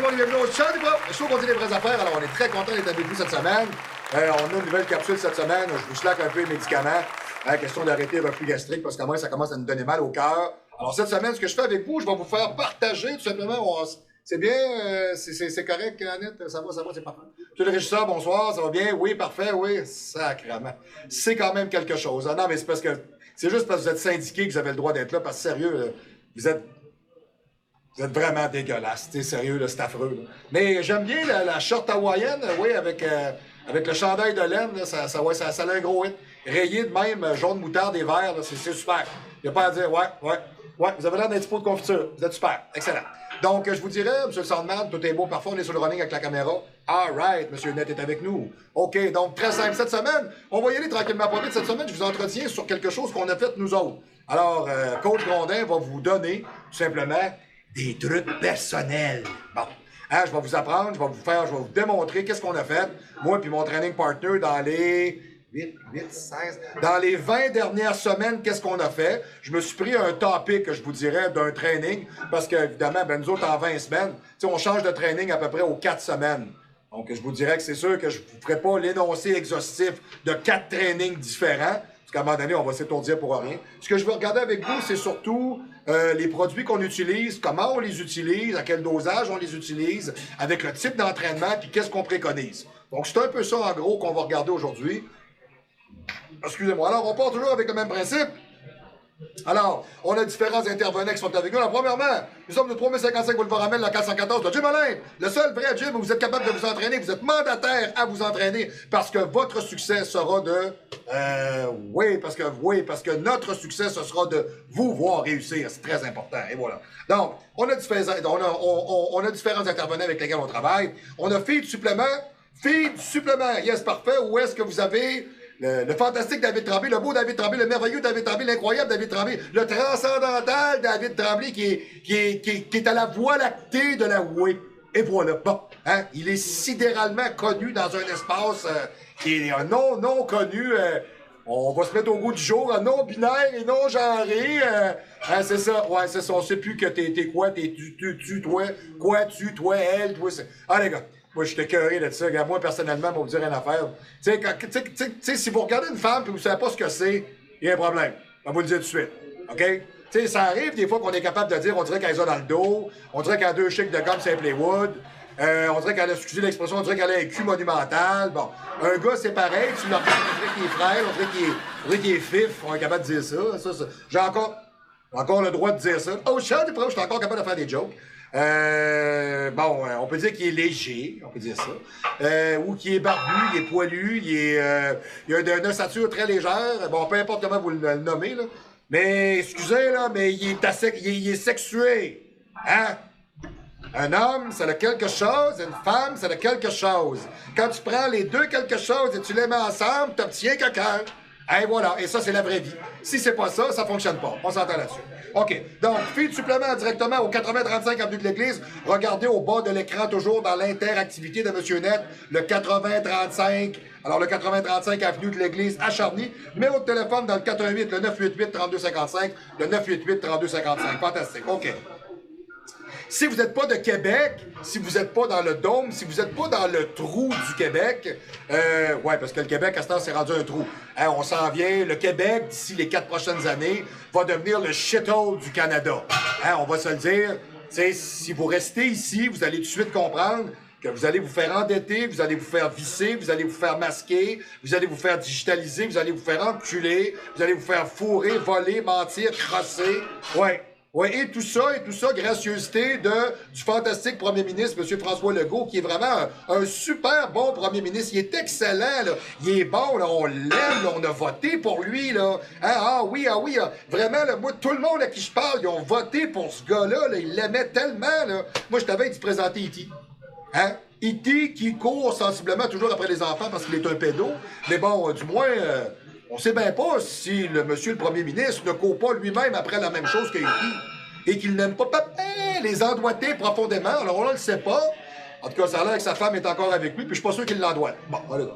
monde est bienvenu au show des profs. Le show qu'on dit les vraies affaires. Alors, on est très content d'être avec vous cette semaine. On a une nouvelle capsule cette semaine. Je vous slack un peu les médicaments. Question d'arrêter le reflux gastrique parce qu'à moi, ça commence à nous donner mal au cœur. Alors, cette semaine, ce que je fais avec vous, je vais vous faire partager tout simplement. C'est bien, c'est correct, Annette? Ça va, c'est parfait. Monsieur le régisseur, bonsoir, ça va bien? Oui, parfait, oui. Sacrément. C'est quand même quelque chose. Ah non, mais c'est parce que c'est juste parce que vous êtes syndiqué que vous avez le droit d'être là, parce que sérieux, vous êtes vraiment dégueulasse. T'es sérieux, là, c'est affreux. Là. Mais j'aime bien la short hawaïenne, oui, avec le chandail de laine, là, ça a un gros hit. Rayé de même, jaune moutarde et vert, c'est super. Il n'y a pas à dire, ouais, vous avez l'air d'un petit pot de confiture. Vous êtes super, excellent. Donc, je vous dirais, M. le Sandman, tout est beau, parfois on est sur le running avec la caméra. All right, M. Net est avec nous. OK, donc très simple. Cette semaine, on va y aller tranquillement pas vite. Cette semaine, je vous entretiens sur quelque chose qu'on a fait nous autres. Alors, Coach Grondin va vous donner, tout simplement, des trucs personnels. Bon, hein, je vais vous apprendre, je vais vous démontrer qu'est-ce qu'on a fait. Moi puis mon training partner dans les 16. Dans les 20 dernières semaines, qu'est-ce qu'on a fait? Je me suis pris un topic, je vous dirais, d'un training, parce qu'évidemment, nous autres, en 20 semaines, on change de training à peu près aux 4 semaines. Donc, je vous dirais que c'est sûr que je ne vous ferai pas l'énoncé exhaustif de 4 trainings différents, parce qu'à un moment donné, on va s'étourdir pour rien. Ce que je veux regarder avec vous, c'est surtout les produits qu'on utilise, comment on les utilise, à quel dosage on les utilise, avec le type d'entraînement, puis qu'est-ce qu'on préconise. Donc, c'est un peu ça, en gros, qu'on va regarder aujourd'hui. Excusez-moi. Alors, on part toujours avec le même principe. Alors, on a différents intervenants qui sont avec nous. Alors, premièrement, nous sommes de 3055 boulevard Amel, la 414, le Gym Olympe, le seul vrai gym où vous êtes capable de vous entraîner, vous êtes mandataire à vous entraîner parce que votre succès sera de... Oui, parce que notre succès, ce sera de vous voir réussir. C'est très important. Et voilà. Donc, on a différents intervenants avec lesquels on travaille. On a Feed Supplément. Feed Supplément. Yes, parfait. Où est-ce que vous avez... Le fantastique David Tremblay, le beau David Tremblay, le merveilleux David Tremblay, l'incroyable David Tremblay, le transcendantal David Tremblay qui est à la voie lactée de la whey. Et voilà. Bon, hein, il est sidéralement connu dans un espace qui est non connu. On va se mettre au goût du jour, non-binaire et non-genré. Hein, c'est ça, ouais, c'est ça. On sait plus que t'es quoi, toi, elle, toi, c'est... Ah, les gars. Moi, je suis écœuré de ça. Moi, personnellement, pour vous dire une affaire. Tu sais, si vous regardez une femme et vous ne savez pas ce que c'est, il y a un problème. On va vous le dire tout de suite. OK? Tu sais, ça arrive des fois qu'on est capable de dire, on dirait qu'elle a dans le dos, on dirait qu'elle a 2 chics de gomme Simply Wood, on dirait qu'elle a, excusez l'expression, on dirait qu'elle a un cul monumental. Bon, un gars, c'est pareil. Tu le regardes, on dirait qu'il est frêle, on dirait qu'il est fif. On est capable de dire ça. J'ai encore le droit de dire ça. Oh, je suis encore capable de faire des jokes. On peut dire qu'il est léger, on peut dire ça. Ou qu'il est barbu, il est poilu, il a une ossature très légère. Bon, peu importe comment vous le nommez, là. Mais, excusez, là, mais il est sexué. Hein? Un homme, c'est le quelque chose, une femme, c'est le quelque chose. Quand tu prends les deux quelque chose et tu les mets ensemble, tu obtiens quelqu'un. Et voilà, et ça, c'est la vraie vie. Si c'est pas ça, ça fonctionne pas. On s'entend là-dessus. OK. Donc, Feed Supplément directement au 8035 Avenue de l'Église. Regardez au bas de l'écran, toujours dans l'interactivité de M. Net, le 8035. Alors, le 8035 Avenue de l'Église à Charny. Numéro de téléphone dans le 418, le 988-3255. Le 988-3255. Fantastique. OK. Si vous n'êtes pas de Québec, si vous n'êtes pas dans le Dôme, si vous n'êtes pas dans le trou du Québec, parce que le Québec, à ce temps, c'est rendu un trou. Hein, on s'en vient, le Québec, d'ici les 4 prochaines années, va devenir le shithole du Canada. Hein, on va se le dire, si vous restez ici, vous allez tout de suite comprendre que vous allez vous faire endetter, vous allez vous faire visser, vous allez vous faire masquer, vous allez vous faire digitaliser, vous allez vous faire enculer, vous allez vous faire fourrer, voler, mentir, crosser. Ouais. Oui, et tout ça, gracieuseté du fantastique premier ministre, M. François Legault, qui est vraiment un super bon premier ministre. Il est excellent, là. Il est bon, là. On l'aime, là. On a voté pour lui, là. Hein? Ah oui. Vraiment, là, moi, tout le monde à qui je parle, ils ont voté pour ce gars-là, là. Ils l'aimaient tellement, là. Moi, je t'avais dit de présenter E.T. Hein? E.T. qui court sensiblement toujours après les enfants parce qu'il est un pédo. Mais bon, du moins... on sait bien pas si monsieur le premier ministre ne court pas lui-même après la même chose que E.T. et qu'il n'aime pas les endoiter profondément. Alors, on ne le sait pas. En tout cas, ça a l'air que sa femme est encore avec lui, puis je suis pas sûr qu'il l'endoite. Bon, voilà.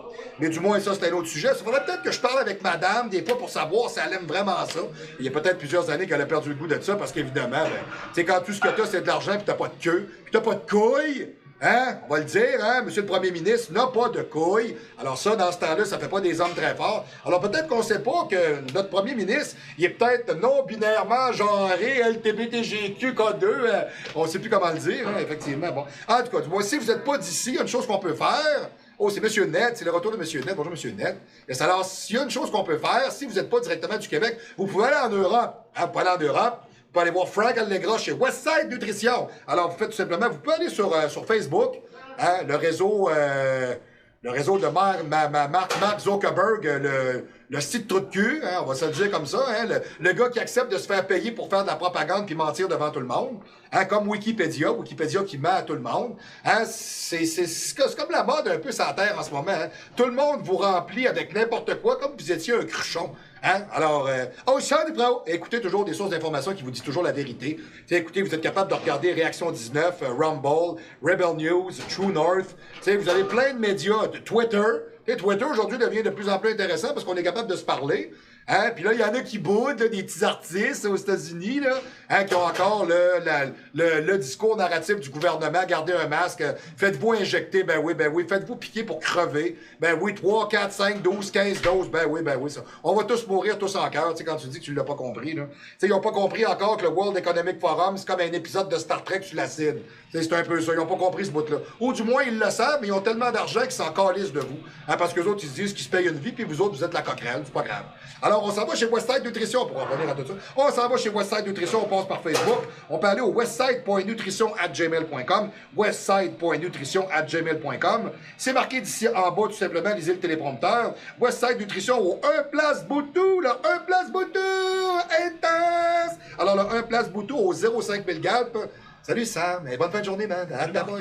Mais du moins, ça, c'est un autre sujet. Ça faudrait peut-être que je parle avec madame, des fois, pour savoir si elle aime vraiment ça. Il y a peut-être plusieurs années qu'elle a perdu le goût de ça, parce qu'évidemment, tu sais, quand tout ce que t'as, c'est de l'argent, puis t'as pas de queue, puis t'as pas de couilles, Hein? On va le dire, hein? Monsieur le premier ministre n'a pas de couilles. Alors ça, dans ce temps-là, ça fait pas des hommes très forts. Alors peut-être qu'on sait pas que notre premier ministre, il est peut-être non-binairement genré LTBTGQK2. On sait plus comment le dire, hein, effectivement. Bon. En tout cas, moi, si vous n'êtes pas d'ici, il y a une chose qu'on peut faire. Oh, c'est M. Net, c'est le retour de M. Net. Bonjour, M. Net. Et alors, s'il y a une chose qu'on peut faire, si vous n'êtes pas directement du Québec, vous pouvez aller en Europe. Hein, vous pouvez aller en Europe. Vous pouvez aller voir Frank Allegra chez Westside Nutrition. Alors, vous faites tout simplement, vous pouvez aller sur Facebook, hein, le réseau de Mark Zuckerberg, le site trou de cul, hein, on va se le dire comme ça, hein, le gars qui accepte de se faire payer pour faire de la propagande puis mentir devant tout le monde, hein, comme Wikipédia qui ment à tout le monde. Hein, c'est comme la mode un peu sur la terre en ce moment. Hein. Tout le monde vous remplit avec n'importe quoi, comme vous étiez un cruchon. Hein? Alors, Charles Pro, écoutez toujours des sources d'information qui vous disent toujours la vérité. T'sais, écoutez, vous êtes capable de regarder Réaction 19, Rumble, Rebel News, True North. T'sais, vous avez plein de médias, de Twitter. T'sais, Twitter, aujourd'hui, devient de plus en plus intéressant parce qu'on est capable de se parler. Hein? Puis là, il y en a qui boudent, là, des petits artistes aux États-Unis, là, hein, qui ont encore le discours narratif du gouvernement, gardez un masque, faites-vous injecter, ben oui, faites-vous piquer pour crever, ben oui, 3, 4, 5, 12, 15 doses, ben oui, ça. On va tous mourir, tous en cœur, tu sais, quand tu dis que tu l'as pas compris, là. Tu sais, ils ont pas compris encore que le World Economic Forum, c'est comme un épisode de Star Trek sur l'acide. C'est un peu ça, ils ont pas compris ce bout-là. Ou du moins, ils le savent, mais ils ont tellement d'argent qu'ils s'en calissent de vous. Hein, parce que les autres, ils se disent qu'ils se payent une vie, puis vous autres, vous êtes la coquerelle, c'est pas grave. Alors, on s'en va chez Westside Nutrition pour en revenir à tout ça. On s'en va chez Westside Nutrition, on passe par Facebook. On peut aller au westside.nutrition@gmail.com. Westside.nutrition@gmail.com. C'est marqué d'ici en bas, tout simplement, lisez le téléprompteur. Westside Nutrition au 1 Place Boutou, le 1 Place Boutou, intense! Alors, le 1 Place Boutou au 05 000 Galp. Salut Sam, et bonne fin de journée, man.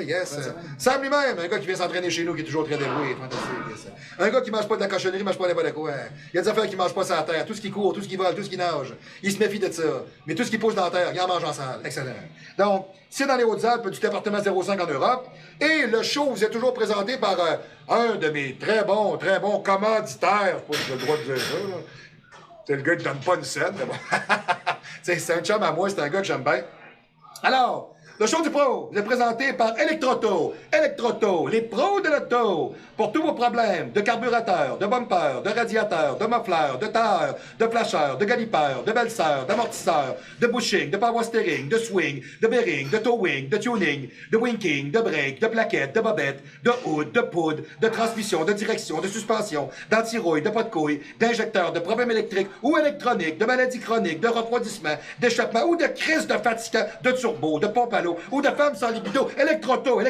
Yes. Sam lui-même, un gars qui vient s'entraîner chez nous, qui est toujours très dévoué, fantastique. Yes. Un gars qui mange pas de la cochonnerie, mange pas n'importe quoi. Il y a des affaires qui mangent pas sur la terre, tout ce qui court, tout ce qui vole, tout ce qui nage. Il se méfie de ça. Mais tout ce qui pousse dans la terre, il en mange en salle. Excellent. Donc, c'est dans les Hautes-Alpes, du département 05 en Europe. Et le show vous est toujours présenté par un de mes très bons commanditaires. Je sais pas si j'ai le droit de dire ça, là. C'est le gars qui donne pas une scène, mais bon. C'est un chum à moi, c'est un gars que j'aime bien. Alors, le show du pro vous est présenté par Electroauto. Electroauto, les pros de l'auto. Pour tous vos problèmes de carburateur, de bumper, de radiateur, de muffler, de tailleur, de flasheur, de galipeur, de belseur, d'amortisseur, de bushing, de power steering, de swing, de bearing, de towing, de tuning, de winking, de brake, de plaquettes, de bobettes, de hood, de poudre, de transmission, de direction, de suspension, d'antirouille, de pas de couilles, d'injecteurs, de problèmes électriques ou électroniques, de maladies chroniques, de refroidissement, d'échappement ou de crise de fatigant, de turbo, de pompe à l'eau ou de femmes sans libido. Electroauto,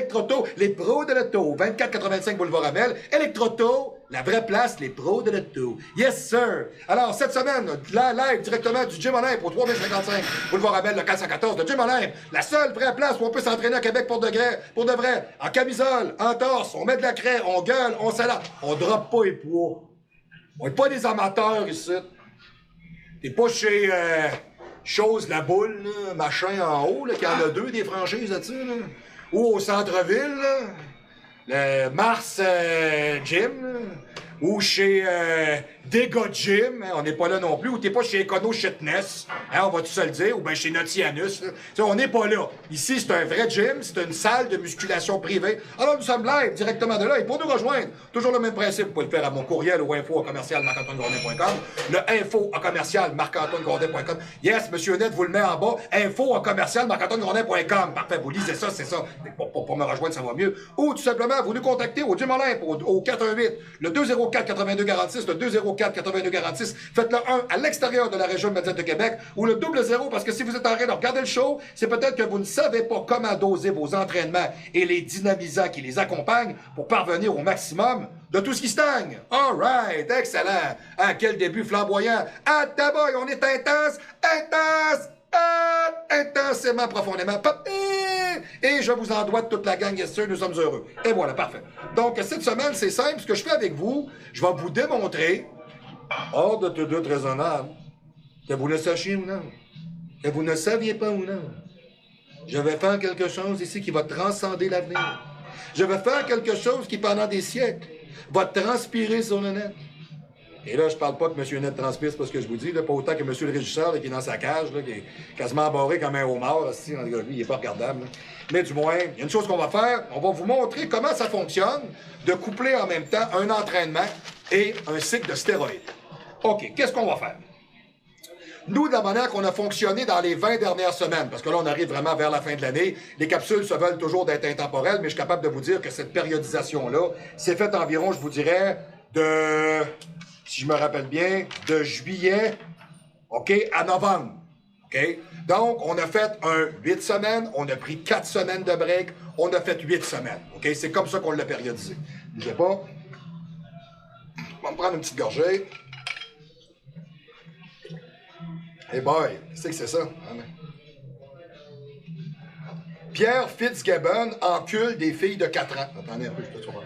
les pros de l'auto. 2485 Boulevard Amel. Electroauto, la vraie place, les pros de l'auto. Yes, sir. Alors, cette semaine, la live directement du Gym Olympe au 3055 Boulevard Amel, le 414 de Gym Olympe. La seule vraie place où on peut s'entraîner à Québec pour de vrai. En camisole, en torse, on met de la craie, on gueule, on s'alerte. On droppe pas les poids. On est pas des amateurs ici. T'es pas chez... Chose la boule, là, machin en haut, qu'il y en a deux des franchises là-dessus, là. Ou au centre-ville, le Mars Gym, là. Ou chez Dega Gym, hein, on n'est pas là non plus, ou t'es pas chez Econo Shitness, hein, on va tout se le dire, ou bien chez Notianus, on n'est pas là. Ici, c'est un vrai gym, c'est une salle de musculation privée. Alors, nous sommes live directement de là, et pour nous rejoindre, toujours le même principe, vous pouvez le faire à mon courriel au info@marc-antoine-gordin.com, le info@marc-antoine-gordin.com. Yes, monsieur Net vous le met en bas, info@marc-antoine-gordin.com. Parfait, vous lisez ça, c'est ça. Pour me rejoindre, ça va mieux. Ou tout simplement, vous nous contactez au Gym Olympe, au 418, le 204-8246, le 204-8246. Faites le 1 à l'extérieur de la région médiane de Québec ou le 00 parce que si vous êtes en train de regarder le show, c'est peut-être que vous ne savez pas comment doser vos entraînements et les dynamisants qui les accompagnent pour parvenir au maximum de tout ce qui stagne. All right, excellent. Ah, quel début flamboyant. Ah, tabac, on est intense, intensément, profondément. Et je vous en dois de toute la gang, yes sir, nous sommes heureux. Et voilà, parfait. Donc, cette semaine, c'est simple. Ce que je fais avec vous, je vais vous démontrer, hors de tout doute raisonnable, que vous le sachiez ou non, que vous ne saviez pas ou non. Je vais faire quelque chose ici qui va transcender l'avenir. Je vais faire quelque chose qui, pendant des siècles, va transpirer sur le net. Et là, je parle pas que M. Net transpire, c'est pas ce que je vous dis, là, pas autant que M. le régisseur là, qui est dans sa cage, là, qui est quasiment embarré comme un homard. Là, si, lui, il est pas regardable. Là. Mais du moins, il y a une chose qu'on va faire, on va vous montrer comment ça fonctionne de coupler en même temps un entraînement et un cycle de stéroïdes. OK, qu'est-ce qu'on va faire? Nous, de la manière qu'on a fonctionné dans les 20 dernières semaines, parce que là, on arrive vraiment vers la fin de l'année, les capsules se veulent toujours d'être intemporelles, mais je suis capable de vous dire que cette périodisation-là s'est faite environ, je vous dirais, de, si je me rappelle bien, de juillet, OK, à novembre. OK? Donc, on a fait 8 semaines, on a pris 4 semaines de break, on a fait 8 semaines. OK? C'est comme ça qu'on l'a périodisé. Je sais pas. On va me prendre une petite gorgée. Hey boy, qu'est-ce que c'est ça? Pierre Fitzgibbon encule des filles de 4 ans. Attendez un peu, je peux te voir.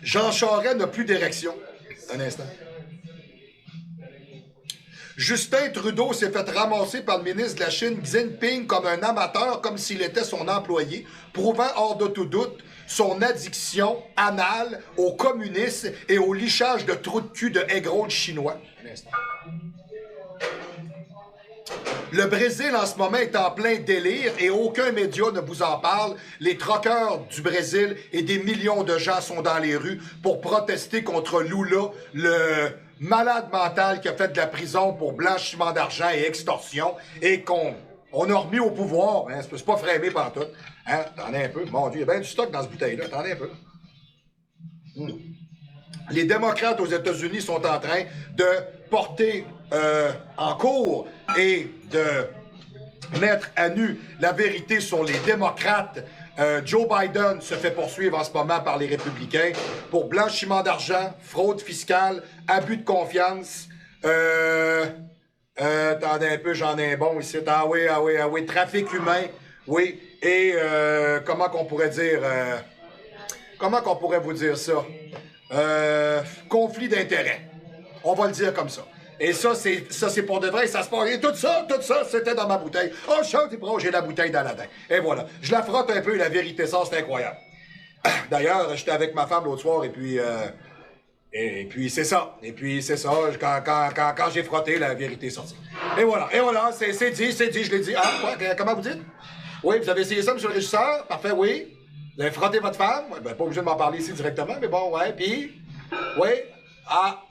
Jean Charest n'a plus d'érection. Un instant. Justin Trudeau s'est fait ramasser par le ministre de la Chine, Xi Jinping, comme un amateur, comme s'il était son employé, prouvant hors de tout doute son addiction anale au communisme et au lichage de trous de cul de aigrons chinois. Le Brésil, en ce moment, est en plein délire et aucun média ne vous en parle. Les troqueurs du Brésil et des millions de gens sont dans les rues pour protester contre Lula, le malade mental qui a fait de la prison pour blanchiment d'argent et extorsion et qu'on a remis au pouvoir. Hein, c'est pas frémé pantoute. Hein, attendez un peu. Mon Dieu, il y a bien du stock dans ce bouteille-là. Attendez un peu. Les démocrates aux États-Unis sont en train de porter en cours et de mettre à nu la vérité sur les démocrates. Joe Biden se fait poursuivre en ce moment par les républicains pour blanchiment d'argent, fraude fiscale, abus de confiance. Attendez un peu, j'en ai un bon ici. Ah oui, trafic humain, oui. Et comment qu'on pourrait dire... comment qu'on pourrait vous dire ça? Conflit d'intérêts. On va le dire comme ça. Et ça, c'est pour de vrai, ça se passe. Et tout ça, c'était dans ma bouteille. Oh, j'ai la bouteille dans la dent. Et voilà. Je la frotte un peu et la vérité sort, c'est incroyable. D'ailleurs, j'étais avec ma femme l'autre soir et puis c'est ça. Et puis c'est ça, quand j'ai frotté, la vérité est sortie. Et voilà, c'est dit, je l'ai dit. Ah, quoi, comment vous dites? Oui, vous avez essayé ça, monsieur le régisseur? Parfait, oui. Vous avez frotté votre femme? Ouais, ben, pas obligé de m'en parler ici directement, mais bon, ouais, puis... Oui?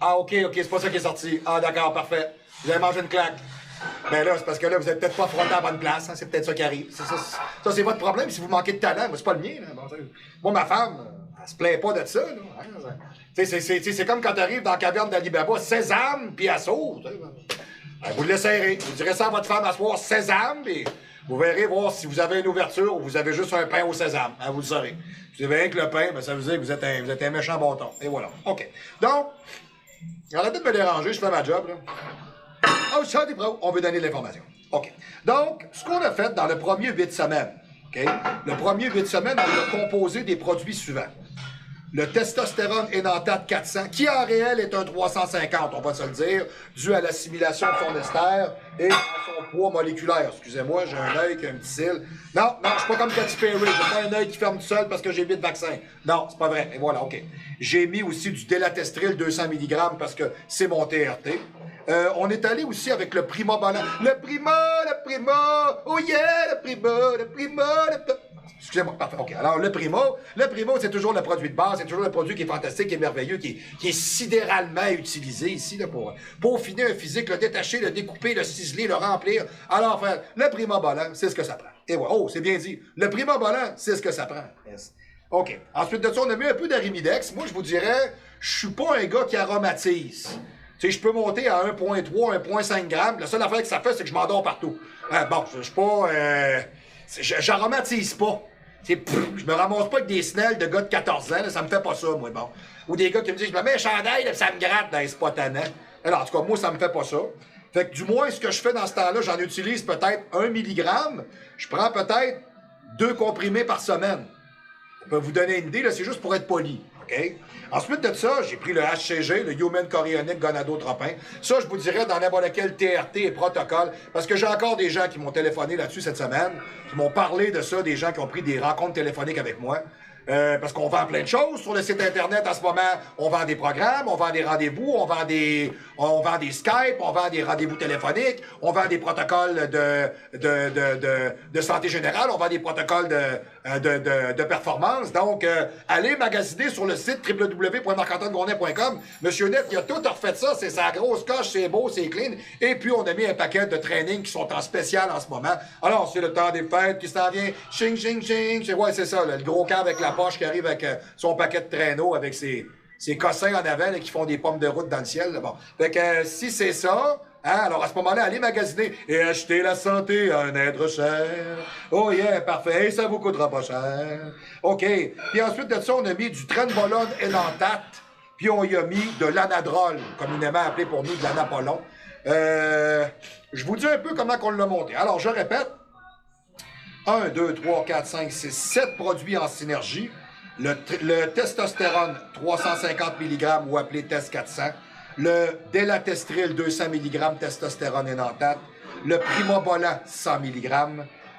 OK, c'est pas ça qui est sorti. Ah, d'accord, parfait. Vous avez mangé une claque. Ben là, c'est parce que là, vous êtes peut-être pas frotté à la bonne place, hein, c'est peut-être ça qui arrive. Ça, c'est votre problème si vous manquez de talent. Moi, c'est pas le mien, là. Bon, moi, ma femme, elle se plaint pas de ça, là. Hein, c'est comme quand t'arrives dans la caverne d'Alibaba, sésame, puis elle saute. Ben, vous le laisserez. Vous direz ça à votre femme à soir, sésame, puis... Vous verrez voir si vous avez une ouverture ou vous avez juste un pain au sésame. Hein, vous le saurez. Si vous avez rien que le pain, ben ça veut dire que vous êtes un méchant bâton. Et voilà. OK. Donc, arrêtez de me déranger, je fais ma job, là. Oh, ça, des pros. On veut donner de l'information. OK. Donc, ce qu'on a fait dans le premier 8 semaines, OK? Le premier 8 semaines, on a composé des produits suivants. Le testostérone énantate 400, qui en réel est un 350, on va se le dire, dû à l'assimilation de son ester et à son poids moléculaire. Excusez-moi, j'ai un œil qui a un petit cil. Non, je suis pas comme Katy Perry, j'ai pas un œil qui ferme tout seul parce que j'ai 8 vaccins. Non, c'est pas vrai. Et voilà, OK. J'ai mis aussi du délatestril 200 mg parce que c'est mon TRT. On est allé aussi avec le Prima Ballon. Le Prima, oh yeah, le Prima. Excusez-moi, parfait. OK. Alors, le Primo, c'est toujours le produit de base, c'est toujours le produit qui est fantastique, qui est merveilleux, qui est sidéralement utilisé ici là, pour finir un physique, le détacher, le découper, le ciseler, le remplir. Alors, frère, le Prima Ballon, c'est ce que ça prend. Et voilà. Oh, c'est bien dit. Le Prima Ballon, c'est ce que ça prend. Yes. OK. Ensuite de ça, on a mis un peu d'Arimidex. Moi, je vous dirais, je suis pas un gars qui aromatise. Tu sais, je peux monter à 1,3, 1,5 grammes. La seule affaire que ça fait, c'est que je m'endors partout. Bon, je suis pas... j'aromatise pas. Je me ramasse pas avec des snelles de gars de 14 ans, là, ça me fait pas ça, moi, bon. Ou des gars qui me disent, je me mets un chandail, là, ça me gratte, ben, c'est pas tannant. Alors, en tout cas, moi, ça me fait pas ça. Fait que du moins, ce que je fais dans ce temps-là, j'en utilise peut-être 1 milligramme. Je prends peut-être 2 comprimés par semaine. Ça peut vous donner une idée, là, c'est juste pour être poli. OK? Ensuite de ça, j'ai pris le HCG, le Human Chorionic Gonadotropin. Ça, je vous dirais dans n'importe quel TRT et protocole, parce que j'ai encore des gens qui m'ont téléphoné là-dessus cette semaine, qui m'ont parlé de ça, des gens qui ont pris des rencontres téléphoniques avec moi. parce qu'on vend plein de choses sur le site Internet en ce moment. On vend des programmes, on vend des rendez-vous, on vend des Skype, on vend des rendez-vous téléphoniques, on vend des protocoles de santé générale, on vend des protocoles de performance. Donc, allez magasiner sur le site www.marc-antoine-grondin.com. Monsieur Net, il a tout refait ça. C'est sa grosse coche, c'est beau, c'est clean. Et puis, on a mis un paquet de trainings qui sont en spécial en ce moment. Alors, c'est le temps des fêtes qui s'en vient. Ching, ching, ching. Ouais, c'est ça, le gros camp avec la poche qui arrive avec son paquet de traîneaux, avec ses cossins en avant là, qui font des pommes de route dans le ciel. Là. Bon. Fait que si c'est ça, hein, alors à ce moment-là, allez magasiner et acheter la santé à un être cher. Oh yeah, parfait, ça vous coûtera pas cher. OK. Puis ensuite de ça, on a mis du Trenbolone Enantate, puis on y a mis de l'anadrol, communément appelé pour nous de l'anapolon. Je vous dis un peu comment on l'a monté. Alors, je répète. 1, 2, 3, 4, 5, 6, 7 produits en synergie. Le testostérone 350 mg ou appelé test 400. Le délatestril 200 mg testostérone énantate. Le primobolan 100 mg.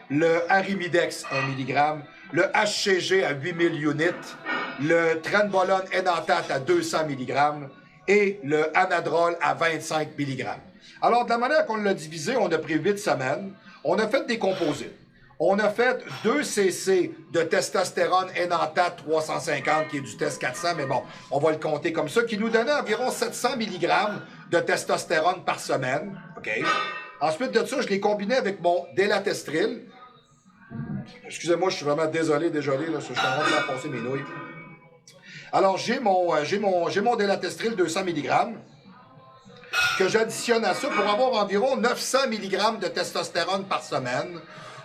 Le arimidex 1 mg. Le HCG à 8000 units. Le trenbolone énantate à 200 mg. Et le anadrol à 25 mg. Alors, de la manière qu'on l'a divisé, on a pris 8 semaines. On a fait des composites. On a fait 2 cc de testostérone énantate 350, qui est du test 400, mais bon, on va le compter comme ça, qui nous donnait environ 700 mg de testostérone par semaine. OK? Ensuite de ça, je l'ai combiné avec mon délatestril. Excusez-moi, je suis vraiment désolé, là, je suis en train de faire passer mes nouilles. Alors, j'ai mon délatestril 200 mg que j'additionne à ça pour avoir environ 900 mg de testostérone par semaine.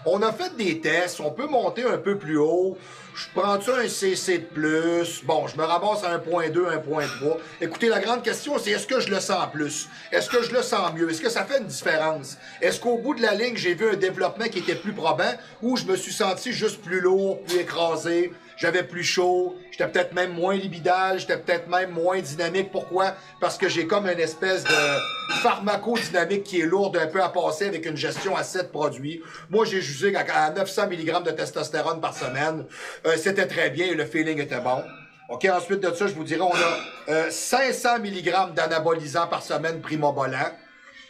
On a fait des tests, on peut monter un peu plus haut. Je prends-tu un CC de plus? Bon, je me ramasse à 1.2, 1.3. Écoutez, la grande question, c'est est-ce que je le sens plus? Est-ce que je le sens mieux? Est-ce que ça fait une différence? Est-ce qu'au bout de la ligne, j'ai vu un développement qui était plus probant ou je me suis senti juste plus lourd, plus écrasé? J'avais plus chaud, j'étais peut-être même moins libidal, j'étais peut-être même moins dynamique. Pourquoi? Parce que j'ai comme une espèce de pharmacodynamique qui est lourde un peu à passer avec une gestion à 7 produits. Moi, j'ai jugé à 900 mg de testostérone par semaine. C'était très bien et le feeling était bon. OK, ensuite de ça, je vous dirais, on a 500 mg d'anabolisants par semaine primobolan.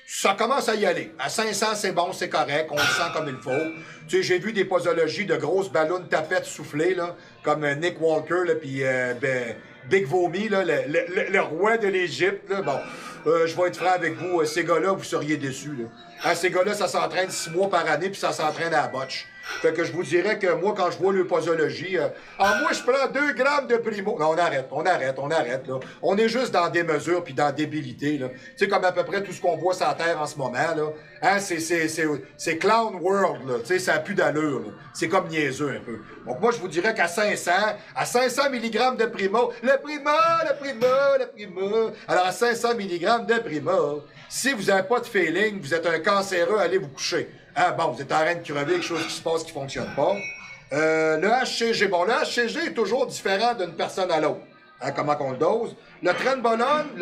Ça commence à y aller. À 500, c'est bon, c'est correct, on le sent comme il faut. Tu sais, j'ai vu des posologies de grosses ballons tapettes soufflées, là, comme Nick Walker, là, puis Big Vomi, là, le roi de l'Égypte. Bon, je vais être franc avec vous, ces gars-là, vous seriez déçus. Là. Hein, ces gars-là, ça s'entraîne 6 mois par année, puis ça s'entraîne à la botche. Fait que je vous dirais que moi, quand je vois le posologie, moi, je prends 2 grammes de primo. Non, on arrête, là. On est juste dans des mesures puis dans débilité, là. Tu sais, comme à peu près tout ce qu'on voit sur la Terre en ce moment, là. Hein, c'est clown world, là. Tu sais, ça n'a plus d'allure, là. C'est comme niaiseux, un peu. Donc, moi, je vous dirais qu'à 500 mg de primo, le primo. Alors, à 500 mg de primo, si vous n'avez pas de feeling, vous êtes un cancéreux, allez vous coucher. Ah bon, vous êtes en train de crever, quelque chose qui se passe qui ne fonctionne pas. Le HCG, bon, le HCG est toujours différent d'une personne à l'autre. Hein, comment qu'on le dose. Le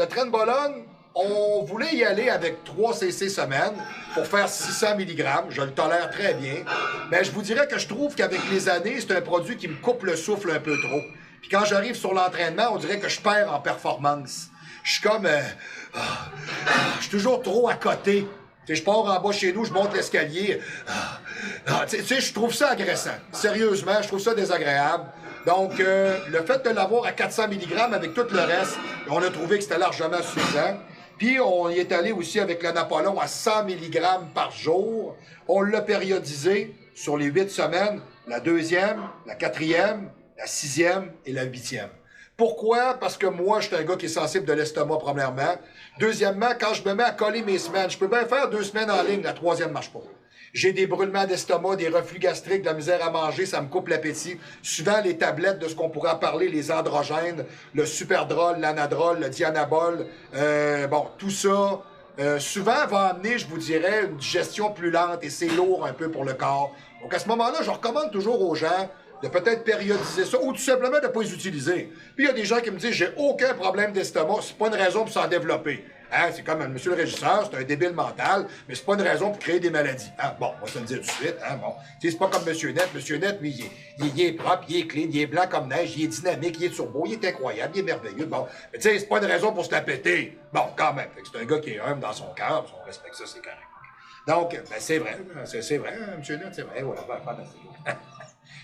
Trenbolone, on voulait y aller avec 3 cc semaine pour faire 600 mg. Je le tolère très bien. Mais je vous dirais que je trouve qu'avec les années, c'est un produit qui me coupe le souffle un peu trop. Puis quand j'arrive sur l'entraînement, on dirait que je perds en performance. Je suis comme... je suis toujours trop à côté. T'sais, je pars en bas chez nous, je monte l'escalier. Tu sais, je trouve ça agressant. Sérieusement, je trouve ça désagréable. Donc, le fait de l'avoir à 400 mg avec tout le reste, on a trouvé que c'était largement suffisant. Puis, on y est allé aussi avec le Napoléon à 100 mg par jour. On l'a périodisé sur les 8 semaines, la 2e, la 4e, la 6e et la 8e. Pourquoi? Parce que moi, je suis un gars qui est sensible de l'estomac, premièrement. Deuxièmement, quand je me mets à coller mes semaines, je peux bien faire 2 semaines en ligne, la 3e ne marche pas. J'ai des brûlements d'estomac, des reflux gastriques, de la misère à manger, ça me coupe l'appétit. Souvent, les tablettes de ce qu'on pourrait parler, les androgènes, le superdrol, l'anadrol, le dianabol, bon, tout ça, souvent va amener, je vous dirais, une digestion plus lente et c'est lourd un peu pour le corps. Donc, à ce moment-là, je recommande toujours aux gens de peut-être périodiser ça, ou tout simplement de ne pas les utiliser. Puis il y a des gens qui me disent « j'ai aucun problème d'estomac, c'est pas une raison pour s'en développer ». Hein? C'est comme monsieur le régisseur, c'est un débile mental, mais c'est pas une raison pour créer des maladies. Hein? Bon, on va se le dire tout de suite. Hein? Bon. C'est pas comme monsieur Net. Monsieur Net, lui, il est propre, il est clean, il est blanc comme neige, il est dynamique, il est turbo, il est incroyable, il est merveilleux. Bon, mais tu sais, c'est pas une raison pour se la péter. Bon, quand même. C'est un gars qui est humble dans son cœur, on respecte ça, c'est correct. Donc, ben, c'est vrai, monsieur Net, c'est vrai, voilà, ben, fantastique.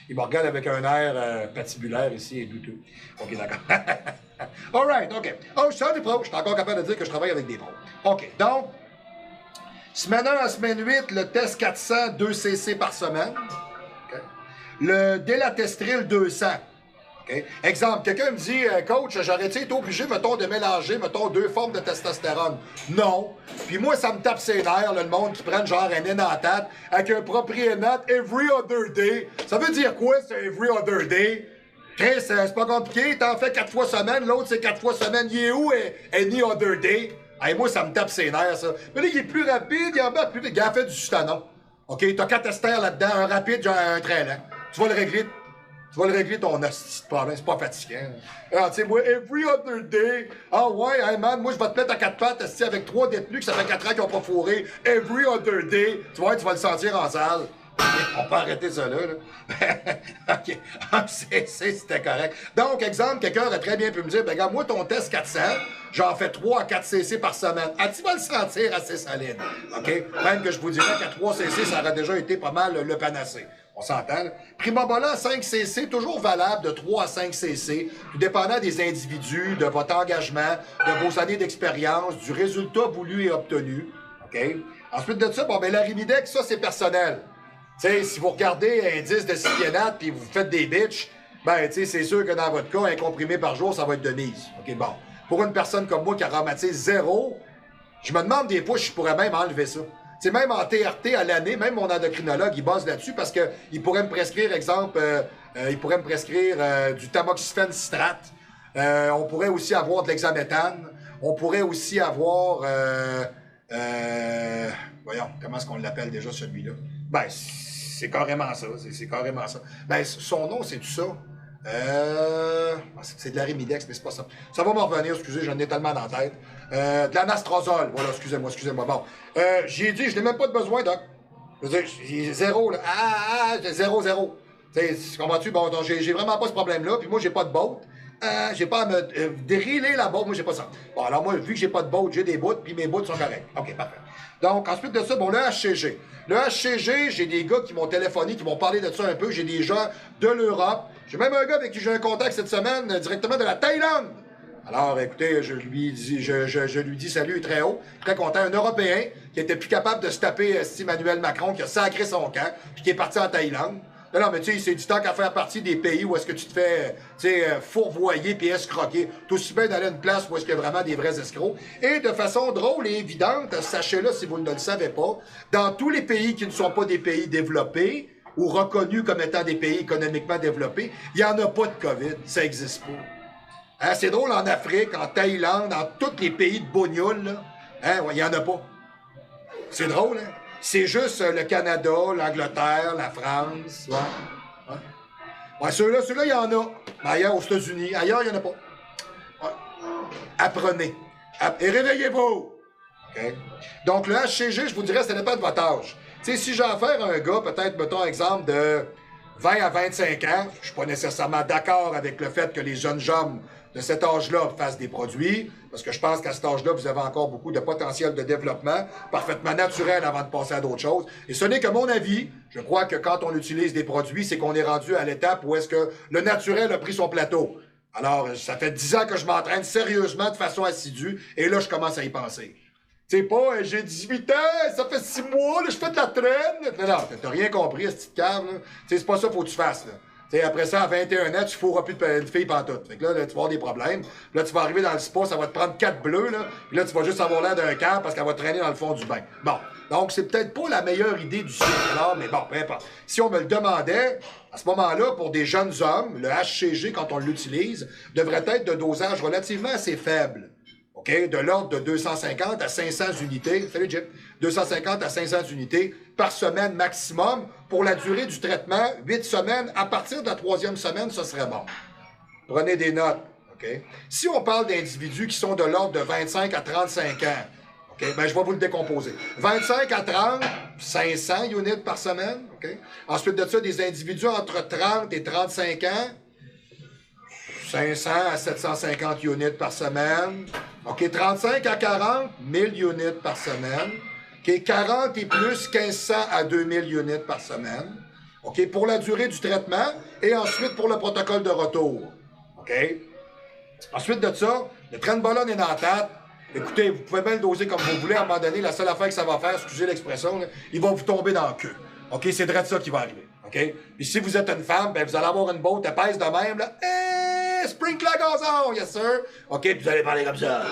Il me regarde avec un air patibulaire ici et douteux. OK, d'accord. All right, OK. Oh, je suis des pros. Je suis encore capable de dire que je travaille avec des pros. OK, donc, semaine 1 à semaine 8, le test 400, 2 cc par semaine. Okay. Le Délatestril 200. Okay. Exemple, quelqu'un me dit, coach, j'aurais été obligé, mettons, de mélanger, mettons, 2 formes de testostérone. Non. Puis moi, ça me tape ses nerfs, là, le monde qui prenne genre un énatate avec un propriénate every other day. Ça veut dire quoi, c'est every other day? Chris, c'est pas compliqué, t'en fais 4 fois semaine, l'autre c'est 4 fois semaine. Il est où, any other day? Hey, moi, ça me tape ses nerfs, ça. Mais là, il est plus rapide, il en bat plus vite. Il a fait du Sustanon. OK, t'as 4 esters là-dedans, un rapide, genre un très lent. Tu vas le régler. Tu vas le régler ton hostie de problème, c'est pas fatigant. Alors, tu sais, moi, every other day, ah ouais, hey man, moi je vais te mettre à 4 pattes, hostie, avec 3 détenus que ça fait 4 ans qu'ils ont pas fourré, every other day, tu vois, tu vas le sentir en salle. On peut arrêter ça là. OK. C'était correct. Donc, exemple, quelqu'un aurait très bien pu me dire, ben regarde, moi, ton test 400, j'en fais 3 à 4 cc par semaine. Ah, tu vas le sentir assez solide. OK? Même que je vous dirais qu'à 3 cc, ça aurait déjà été pas mal le panacée. On s'entend, là? Primobolan 5 cc, toujours valable de 3 à 5 cc, tout dépendant des individus, de votre engagement, de vos années d'expérience, du résultat voulu et obtenu. OK? Ensuite de ça, bon, ben l'arimidex, ça, c'est personnel. Tu sais, si vous regardez un 10 de cyclianate puis vous faites des bitches, ben, tu sais, c'est sûr que dans votre cas, un comprimé par jour, ça va être de mise. OK, bon. Pour une personne comme moi qui aromatise 0, je me demande des fois si je pourrais même enlever ça. Tu sais, même en TRT à l'année, même mon endocrinologue, il base là-dessus parce qu'il pourrait me prescrire, exemple, du tamoxifène citrate. On pourrait aussi avoir de l'hexaméthane. On pourrait aussi avoir... voyons, comment est-ce qu'on l'appelle déjà, celui-là? Ben, c'est carrément ça. C'est carrément ça. Ben, son nom, c'est tout ça. C'est de l'arimidex, mais c'est pas ça. Ça va me revenir, excusez, j'en ai tellement dans la tête. De l'anastrozole, voilà, excusez-moi. Bon. J'ai dit, je n'ai même pas de besoin, doc. Je veux dire, j'ai 0, là. J'ai 0. Comprends-tu? Bon, donc, j'ai vraiment pas ce problème-là, puis moi, j'ai pas de botte. J'ai pas à me driller la botte, moi, j'ai pas ça. Bon, alors moi, vu que j'ai pas de botte, j'ai des bouts, puis mes bouts sont corrects. OK, parfait. Donc, ensuite de ça, bon, le HCG. Le HCG, j'ai des gars qui m'ont téléphoné, qui m'ont parlé de ça un peu. J'ai des gens de l'Europe. J'ai même un gars avec qui j'ai un contact cette semaine, directement de la Thaïlande. Alors, écoutez, je lui dis salut très haut, très content. Un Européen qui était plus capable de se taper Emmanuel Macron, qui a sacré son camp, puis qui est parti en Thaïlande. Non, mais tu sais, c'est du temps qu'à faire partie des pays où est-ce que tu te fais, tu sais, fourvoyer puis escroquer. Tout aussi bien d'aller à une place où est-ce qu'il y a vraiment des vrais escrocs. Et de façon drôle et évidente, sachez-le si vous ne le savez pas, dans tous les pays qui ne sont pas des pays développés ou reconnus comme étant des pays économiquement développés, il n'y en a pas de COVID. Ça n'existe pas. Hein, c'est drôle, en Afrique, en Thaïlande, dans tous les pays de bougnoule, là, hein, il n'y en a pas. C'est drôle, hein? C'est juste le Canada, l'Angleterre, la France. Ouais. Ouais, ceux-là, il y en a. Mais ailleurs, aux États-Unis, ailleurs, il n'y en a pas. Ouais. Apprenez. Et réveillez-vous. Okay? Donc, le HCG, je vous dirais, ça dépend de votre âge. Tu sais, si j'ai affaire à un gars, peut-être, mettons, exemple, de 20 à 25 ans, je suis pas nécessairement d'accord avec le fait que les jeunes hommes de cet âge-là fassent des produits, parce que je pense qu'à cet âge-là, vous avez encore beaucoup de potentiel de développement, parfaitement naturel avant de passer à d'autres choses. Et ce n'est que mon avis. Je crois que quand on utilise des produits, c'est qu'on est rendu à l'étape où est-ce que le naturel a pris son plateau. Alors, ça fait 10 ans que je m'entraîne sérieusement, de façon assidue, et là, je commence à y penser. Tu sais pas, j'ai 18 ans, ça fait 6 mois, là, je fais de la traîne. Non, t'as rien compris, ce petit cave, là. Tu sais, c'est pas ça qu'il faut que tu fasses, là. T'sais, après ça, à 21 ans, tu ne fourras plus de filles pantoute. Fait que là, tu vas avoir des problèmes. Puis là, tu vas arriver dans le spa, ça va te prendre 4 bleus, là. Puis là, tu vas juste avoir l'air d'un cave parce qu'elle va traîner dans le fond du bain. Bon. Donc, c'est peut-être pas la meilleure idée du siècle, alors, mais bon, peu importe. Si on me le demandait, à ce moment-là, pour des jeunes hommes, le HCG, quand on l'utilise, devrait être de dosage relativement assez faible. OK? De l'ordre de 250 à 500 unités. Salut, Jim. 250 à 500 unités par semaine maximum. Pour la durée du traitement, 8 semaines. À partir de la 3e semaine, ce serait bon. Prenez des notes. OK? Si on parle d'individus qui sont de l'ordre de 25 à 35 ans, OK? Ben, je vais vous le décomposer. 25 à 30, 500 units par semaine. OK? Ensuite de ça, des individus entre 30 et 35 ans, 500 à 750 units par semaine. OK? 35 à 40, 1000 units par semaine. OK? 40 et plus, 1500 à 2000 units par semaine. OK? Pour la durée du traitement et ensuite pour le protocole de retour. OK? Ensuite de ça, le trenbolone est dans la tête. Écoutez, vous pouvez bien le doser comme vous voulez. À un moment donné, la seule affaire que ça va faire, excusez l'expression, il va vous tomber dans le queue. OK? C'est vrai de ça qui va arriver. OK? Puis si vous êtes une femme, ben vous allez avoir une botte épaisse de même, là. Hey, sprinkle à gazon, yes sir! OK? Puis vous allez parler comme ça.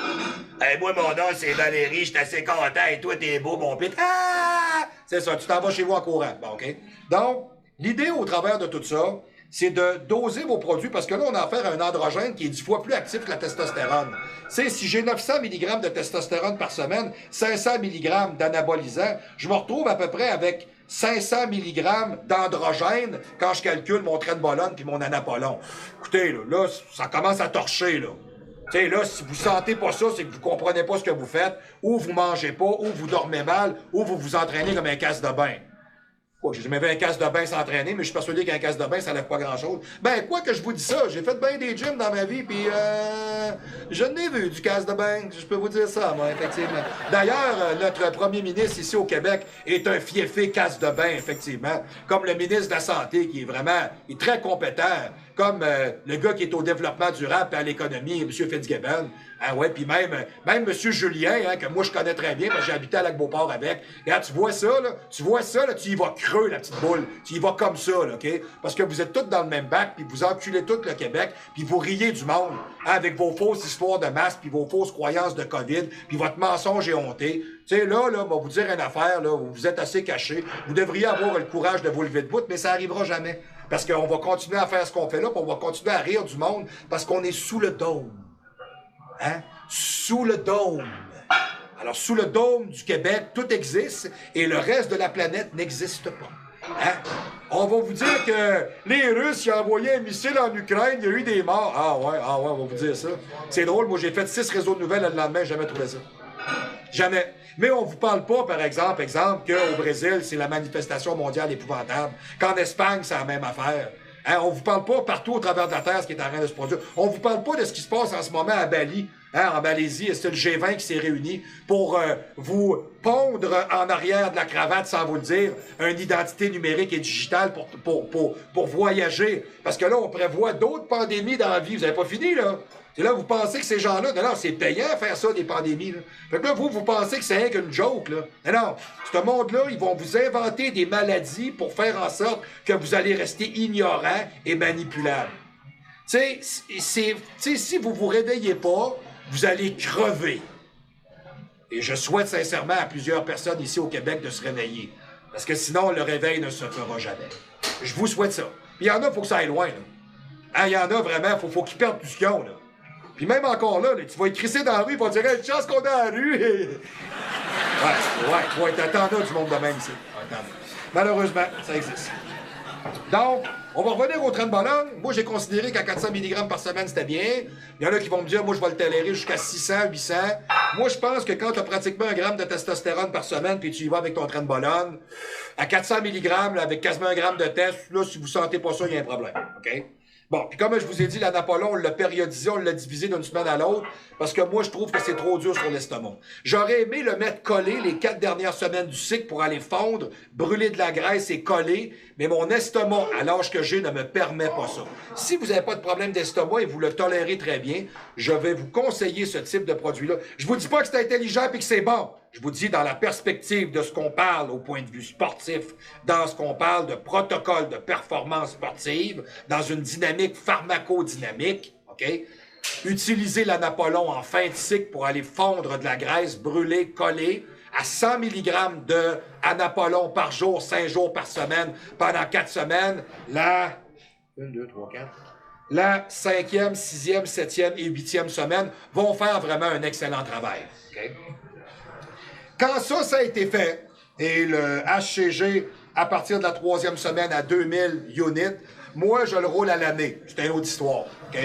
Hey, moi, mon nom, c'est Valérie, je suis assez content, et toi, t'es beau, mon pit. Ah! C'est ça, tu t'en vas chez vous en courant. Bon, OK? Donc, l'idée au travers de tout ça, c'est de doser vos produits, parce que là, on a affaire à un androgène qui est 10 fois plus actif que la testostérone. Tu sais, si j'ai 900 mg de testostérone par semaine, 500 mg d'anabolisant, je me retrouve à peu près avec 500 mg d'androgène quand je calcule mon trenbolone puis mon anapolon. Écoutez, là, ça commence à torcher, là. Tu sais, là, si vous sentez pas ça, c'est que vous comprenez pas ce que vous faites, ou vous mangez pas, ou vous dormez mal, ou vous vous entraînez comme un casse de bain. J'ai jamais vu un casse de bain s'entraîner, mais je suis persuadé qu'un casse de bain, ça lève pas grand-chose. Ben, quoi que je vous dis ça, j'ai fait bien des gyms dans ma vie, puis je n'ai vu du casse de bain, je peux vous dire ça, moi, effectivement. D'ailleurs, notre premier ministre ici au Québec est un fiefé casse de bain, effectivement, comme le ministre de la Santé, qui est vraiment, il est très compétent, comme le gars qui est au développement durable et à l'économie, M. Fitzgibbon. Ah ouais, puis même M. Julien, hein, que moi je connais très bien, parce que j'ai habité à Lac-Beauport avec. Regarde, tu vois ça, là, tu y vas creux, la petite boule. Tu y vas comme ça, là, OK? Parce que vous êtes tous dans le même bac, puis vous enculez tout le Québec, puis vous riez du monde, hein, avec vos fausses histoires de masques, puis vos fausses croyances de COVID, puis votre mensonge éhonté. Tu sais, là, on va vous dire une affaire, là, vous êtes assez caché. Vous devriez avoir le courage de vous lever de bout, mais ça arrivera jamais. Parce qu'on va continuer à faire ce qu'on fait là, puis on va continuer à rire du monde, parce qu'on est sous le dôme. Hein? Sous le dôme. Alors, sous le dôme du Québec, tout existe et le reste de la planète n'existe pas. Hein? On va vous dire que les Russes ils ont envoyé un missile en Ukraine, il y a eu des morts. Ah ouais, on va vous dire ça. C'est drôle, moi j'ai fait 6 réseaux de nouvelles le lendemain, j'ai jamais trouvé ça. Jamais. Mais on vous parle pas, par exemple, qu'au Brésil, c'est la manifestation mondiale épouvantable. Qu'en Espagne, c'est la même affaire. Hein, on vous parle pas partout au travers de la Terre ce qui est en train de se produire. On vous parle pas de ce qui se passe en ce moment à Bali. Hein, en Malaisie, c'est le G20 qui s'est réuni pour vous pondre en arrière de la cravate, sans vous le dire, une identité numérique et digitale pour voyager. Parce que là, on prévoit d'autres pandémies dans la vie. Vous avez pas fini, là? C'est là, vous pensez que ces gens-là, non, c'est payant à faire ça, des pandémies, là. Fait que là, vous pensez que c'est rien qu'une joke, là. Non, ce monde-là, ils vont vous inventer des maladies pour faire en sorte que vous allez rester ignorant et manipulable. Tu sais, si vous vous réveillez pas, vous allez crever. Et je souhaite sincèrement à plusieurs personnes ici au Québec de se réveiller. Parce que sinon, le réveil ne se fera jamais. Je vous souhaite ça. Puis il y en a, il faut que ça aille loin, là. Hein, il y en a vraiment, faut qu'ils perdent tout ce qu'ils ont, là. Puis même encore là, tu vas être crissé dans la rue, ils vont dire « Hey, une chance qu'on est dans la rue! » Ouais, t'en as du monde de même ici. Ouais, malheureusement, ça existe. Donc, on va revenir au trenbolone. Moi, j'ai considéré qu'à 400 mg par semaine, c'était bien. Il y en a qui vont me dire, moi, je vais le tolérer jusqu'à 600, 800. Moi, je pense que quand tu as pratiquement 1 gramme de testostérone par semaine, puis tu y vas avec ton trenbolone, à 400 mg, là, avec quasiment 1 gramme de test, là, si vous sentez pas ça, il y a un problème. OK? Bon, puis comme je vous ai dit, l'anapolon, on l'a périodisé, on l'a divisé d'une semaine à l'autre, parce que moi, je trouve que c'est trop dur sur l'estomac. J'aurais aimé le mettre collé les 4 dernières semaines du cycle pour aller fondre, brûler de la graisse et coller, mais mon estomac, à l'âge que j'ai, ne me permet pas ça. Si vous n'avez pas de problème d'estomac et vous le tolérez très bien, je vais vous conseiller ce type de produit-là. Je vous dis pas que c'est intelligent et que c'est bon. Je vous dis dans la perspective de ce qu'on parle au point de vue sportif, dans ce qu'on parle de protocole de performance sportive, dans une dynamique pharmacodynamique, OK? Utilisez l'anapolon en fin de cycle pour aller fondre de la graisse, brûler, coller à 100 mg de anapolon par jour, 5 jours par semaine, pendant 4 semaines. La 1, 2, 3, 4. La 5e, 6e, 7e et 8e semaine vont faire vraiment un excellent travail. OK? Quand ça a été fait, et le HCG, à partir de la 3e semaine à 2000 units, Moi, je le roule à l'année. C'est une autre histoire. OK?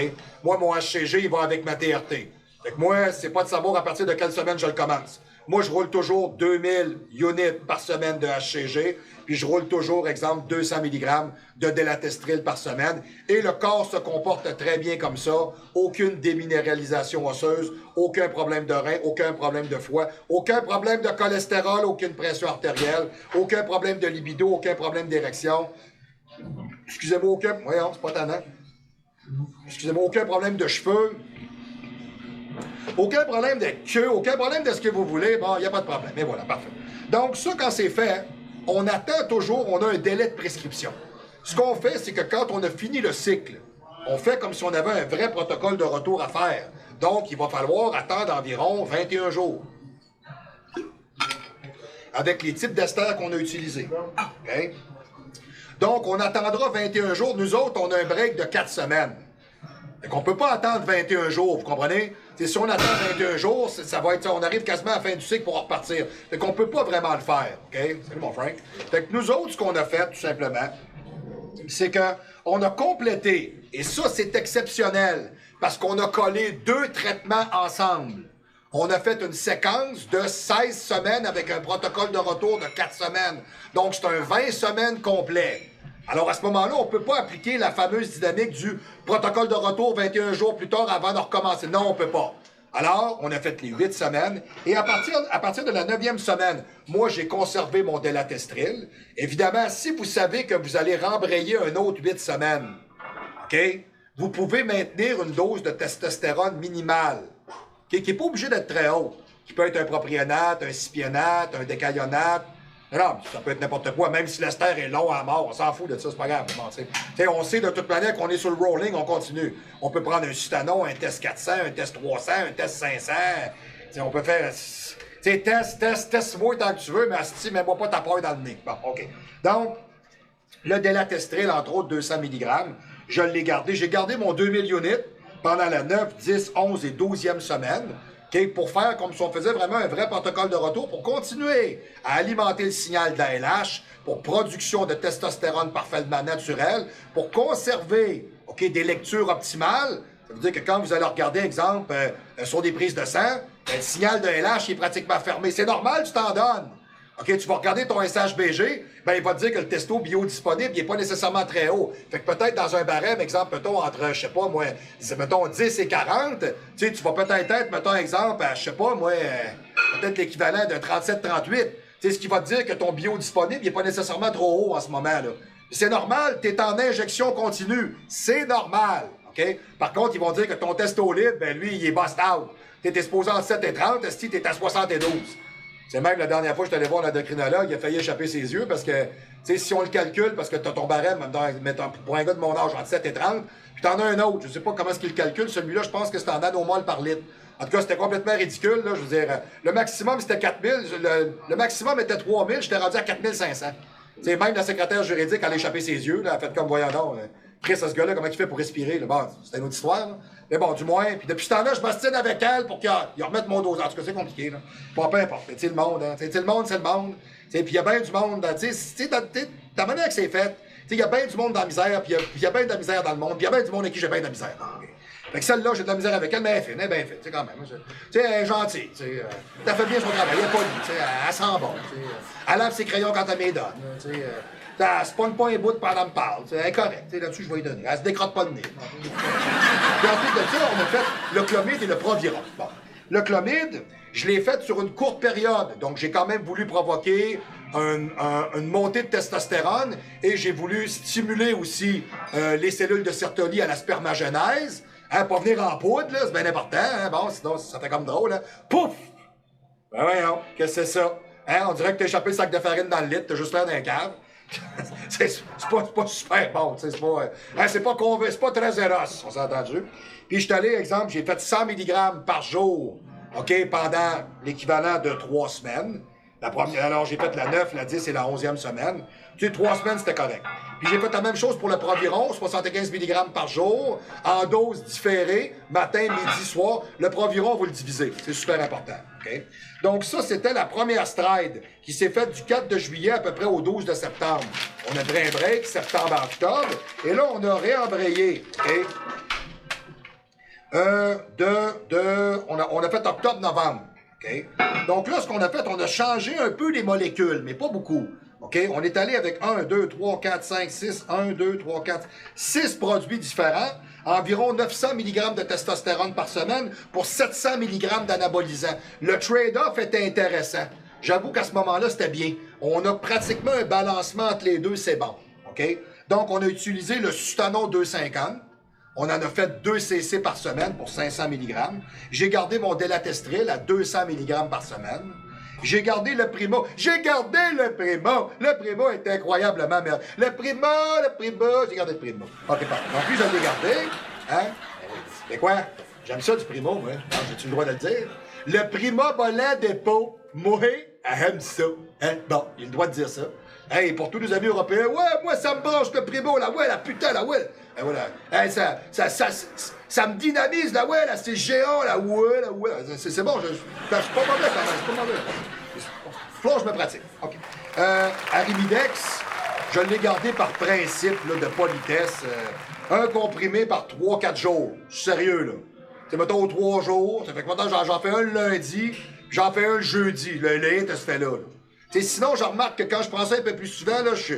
Moi, mon HCG, il va avec ma TRT. Fait que moi, c'est pas de savoir à partir de quelle semaine je le commence. Moi, je roule toujours 2000 units par semaine de HCG, puis je roule toujours, exemple, 200 mg de délatestril par semaine. Et le corps se comporte très bien comme ça. Aucune déminéralisation osseuse, aucun problème de rein, aucun problème de foie, aucun problème de cholestérol, aucune pression artérielle, aucun problème de libido, aucun problème d'érection. Excusez-moi, voyons, c'est pas tannant. Excusez-moi, aucun problème de cheveux. Aucun problème de queue, aucun problème de ce que vous voulez. Bon, il n'y a pas de problème. Et voilà, parfait. Donc, ça, quand c'est fait, on attend toujours, on a un délai de prescription. Ce qu'on fait, c'est que quand on a fini le cycle, on fait comme si on avait un vrai protocole de retour à faire. Donc, il va falloir attendre environ 21 jours. Avec les types d'esters qu'on a utilisés. OK? Donc, on attendra 21 jours. Nous autres, on a un break de 4 semaines. Fait qu'on ne peut pas attendre 21 jours, vous comprenez? T'sais, si on attend 21 jours, ça va être ça. On arrive quasiment à la fin du cycle pour repartir. Fait qu'on ne peut pas vraiment le faire. OK? Salut mon Frank. Fait que nous autres, ce qu'on a fait, tout simplement, c'est qu'on a complété, et ça, c'est exceptionnel, parce qu'on a collé 2 traitements ensemble. On a fait une séquence de 16 semaines avec un protocole de retour de 4 semaines. Donc, c'est un 20 semaines complet. Alors, à ce moment-là, on ne peut pas appliquer la fameuse dynamique du protocole de retour 21 jours plus tard avant de recommencer. Non, on ne peut pas. Alors, on a fait les 8 semaines. Et à partir de la 9e semaine, moi, j'ai conservé mon délatestril. Évidemment, si vous savez que vous allez rembrayer un autre 8 semaines, OK? Vous pouvez maintenir une dose de testostérone minimale, qui n'est pas obligée d'être très haute. Qui peut être un propionate, un cypionate, un décayonate. Non, ça peut être n'importe quoi, même si l'ester est long à mort, on s'en fout de ça, c'est pas grave. On sait de toute manière qu'on est sur le rolling, on continue. On peut prendre un Sutanon, un test 400, un test 300, un test 500. T'sais, on peut faire... teste-moi tant que tu veux, mais asti, mets-moi pas ta peur dans le nez. Bon, OK. Donc, le délatestril, entre autres 200 mg, je l'ai gardé. J'ai gardé mon 2000 units pendant la 9, 10, 11 et 12e semaine. Okay, pour faire comme si on faisait vraiment un vrai protocole de retour, pour continuer à alimenter le signal d'ALH, pour production de testostérone parfaitement naturelle, pour conserver des lectures optimales. Ça veut dire que quand vous allez regarder, exemple, sur des prises de sang, le signal de LH est pratiquement fermé. C'est normal, tu t'en donnes. OK, tu vas regarder ton SHBG, ben il va te dire que le testo biodisponible, il n'est pas nécessairement très haut. Fait que peut-être dans un barème, exemple, mettons, entre, je sais pas, moi, mettons 10 et 40, tu vas peut-être être, mettons, exemple, je sais pas, moi, peut-être l'équivalent de 37-38. Ce qui va te dire que ton biodisponible, il n'est pas nécessairement trop haut en ce moment-là. C'est normal, tu es en injection continue. C'est normal. OK? Par contre, ils vont dire que ton testo libre, ben lui, il est bust out. Tu étais supposé en 7 et 30, tu es à 72. C'est même la dernière fois que je suis allé voir l'endocrinologue, il a failli échapper ses yeux parce que, tu sais, si on le calcule, parce que tu as ton barème, pour un gars de mon âge, entre 7 et 30, puis t'en as un autre, je sais pas comment est-ce qu'il le calcule, celui-là, je pense que c'est en nanomol par litre. En tout cas, c'était complètement ridicule, là, je veux dire, le maximum c'était 4000, le maximum était 3000, j'étais rendu à 4500. Tu sais, même la secrétaire juridique, elle a échappé ses yeux, là, elle a fait comme, voyons donc, Chris, ce gars-là, comment il fait pour respirer, là? Bon, c'était une autre histoire, là. Mais bon, du moins, puis depuis ce temps-là, je m'astine avec elle pour qu'il remette mon dose. En tout cas, c'est compliqué, là. Bon, peu importe. Tu sais, le monde, hein. Tu sais, le monde, c'est le monde. Tu sais, puis il y a bien du monde, tu sais, ta manière que c'est fait, tu sais, il y a bien du monde dans la misère, puis il y a bien de la misère dans le monde, puis il y a bien du monde avec qui j'ai bien de la misère. Fait que celle-là, j'ai de la misère avec elle, mais elle est fine, elle est bien faite, tu sais, quand même. Tu sais, elle est gentille, tu sais. Elle fait bien son travail, elle est polie, tu sais, elle sent bon, tu sais. Elle lave ses crayons quand elle me les donne, tu sais. Elle se pogne pas un bout pendant qu'elle me parle. Elle est correcte. Là-dessus, je vais lui donner. Elle se décrotte pas le nez. Puis ensuite de ça, on a fait le clomide et le proviron. Bon. Le clomide, je l'ai fait sur une courte période. Donc, j'ai quand même voulu provoquer une montée de testostérone et j'ai voulu stimuler aussi les cellules de Sertoli à la spermagénèse. Hein, pas venir en poudre, là, c'est bien important. Hein? Bon, sinon, ça fait comme drôle. Hein? Pouf! Ben voyons, qu'est-ce que c'est ça? Hein? On dirait que t'as échappé le sac de farine dans le lit, t'as juste l'air d'un cave. c'est pas super bon, c'est pas très éros, on s'est entendu. Puis je suis allé, exemple, j'ai fait 100 mg par jour, OK, pendant l'équivalent de 3 semaines. Alors, j'ai fait la 9, la 10 et la 11e semaine. Tu sais, 3 semaines, c'était correct. Puis j'ai fait la même chose pour le Proviron, 75 mg par jour, en dose différée, matin, midi, soir. Le Proviron, vous le divisez. C'est super important. Okay? Donc ça, c'était la première stride qui s'est faite du 4 de juillet à peu près au 12 de septembre. On a pris un break, septembre à octobre, et là, on a réembrayé. Okay? On a fait octobre-novembre. Okay? Donc là, ce qu'on a fait, on a changé un peu les molécules, mais pas beaucoup. Okay? On est allé avec 1, 2, 3, 4, 5, 6, 1, 2, 3, 4, 6 produits différents, environ 900 mg de testostérone par semaine pour 700 mg d'anabolisant. Le trade-off était intéressant. J'avoue qu'à ce moment-là, c'était bien. On a pratiquement un balancement entre les deux, c'est bon. Okay? Donc, on a utilisé le Sustano 250. On en a fait 2 cc par semaine pour 500 mg. J'ai gardé mon Délatestril à 200 mg par semaine. J'ai gardé le Primo. J'ai gardé le Primo. Le Primo est incroyablement merveilleux. Le Primo. J'ai gardé le Primo. OK, parfait. Donc, lui, je l'ai gardé. Hein? Mais quoi? J'aime ça du Primo, moi. J'ai-tu le droit de le dire? Le Primo Bolan Dépôt. Moi, j'aime ça. Hein? Bon, il a le droit de dire ça. Hey, pour tous nos amis européens, ouais, moi, ça me branche le Primo, là, ouais, la putain, là, ouais. Et voilà. Hey, ça me dynamise, là, ouais, là, c'est géant, là, ouais, là, ouais. C'est bon, je suis pas mauvais, quand même, c'est pas mauvais. Faut que je me pratique. OK. Arimidex, je l'ai gardé par principe, là, de politesse. Un comprimé par 3-4 jours. Je suis sérieux, là. C'est, mettons, 3 jours. Ça fait que maintenant, j'en fais un le lundi, j'en fais un le jeudi. Le hit, ça se fait là. T'sais, sinon, je remarque que quand je prends ça un peu plus souvent, là, je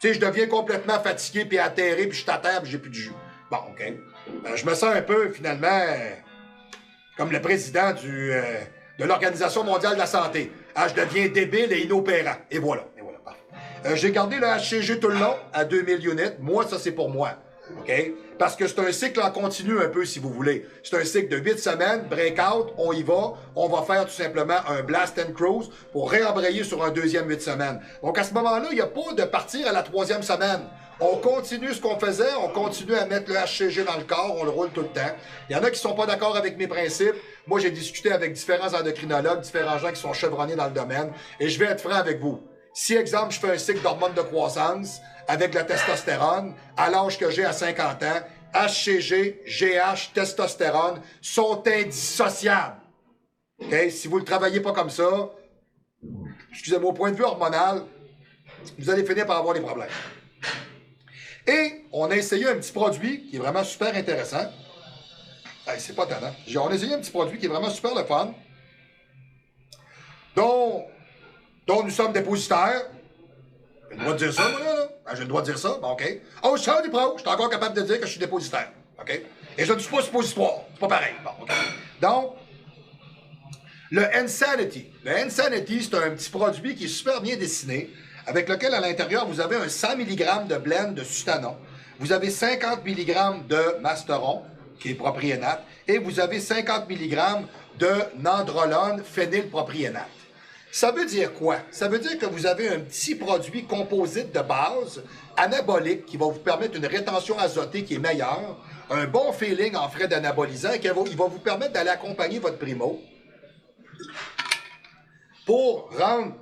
deviens complètement fatigué, puis atterré, puis je suis à terre, puis j'ai plus de jus. Bon, OK. Je me sens un peu, finalement, comme le président de l'Organisation mondiale de la santé. Ah, je deviens débile et inopérant. Et voilà. J'ai gardé le HCG tout le long, à 2000 units. Moi, ça, c'est pour moi. OK? Parce que c'est un cycle en continu un peu, si vous voulez. C'est un cycle de 8 semaines, breakout, on y va. On va faire tout simplement un blast and cruise pour réembrayer sur un deuxième 8 semaines. Donc, à ce moment-là, il n'y a pas de partir à la 3e semaine. On continue ce qu'on faisait, on continue à mettre le HCG dans le corps, on le roule tout le temps. Il y en a qui sont pas d'accord avec mes principes. Moi, j'ai discuté avec différents endocrinologues, différents gens qui sont chevronnés dans le domaine, et je vais être franc avec vous. Si, exemple, je fais un cycle d'hormones de croissance avec la testostérone, à l'âge que j'ai à 50 ans, HCG, GH, testostérone sont indissociables. Okay? Si vous ne le travaillez pas comme ça, excusez-moi, au point de vue hormonal, vous allez finir par avoir des problèmes. Et on a essayé un petit produit qui est vraiment super intéressant. Hey, c'est pas tannant. On a essayé un petit produit qui est vraiment super le fun, dont nous sommes dépositaires. J'ai le droit de dire ça, moi, là? J'ai le droit de dire ça? Bon, OK. Oh, je suis des pros. Je suis encore capable de dire que je suis dépositaire. OK? Et je ne suis pas suppositoire. C'est pas pareil. Bon, OK. Donc, le Insanity. Le Insanity, c'est un petit produit qui est super bien dessiné, avec lequel, à l'intérieur, vous avez un 100 mg de blend de Sustano. Vous avez 50 mg de Masteron, qui est propriénate, et vous avez 50 mg de Nandrolone phénylpropionate. Ça veut dire quoi? Ça veut dire que vous avez un petit produit composite de base, anabolique, qui va vous permettre une rétention azotée qui est meilleure, un bon feeling en frais d'anabolisant, et il va vous permettre d'aller accompagner votre Primo pour rendre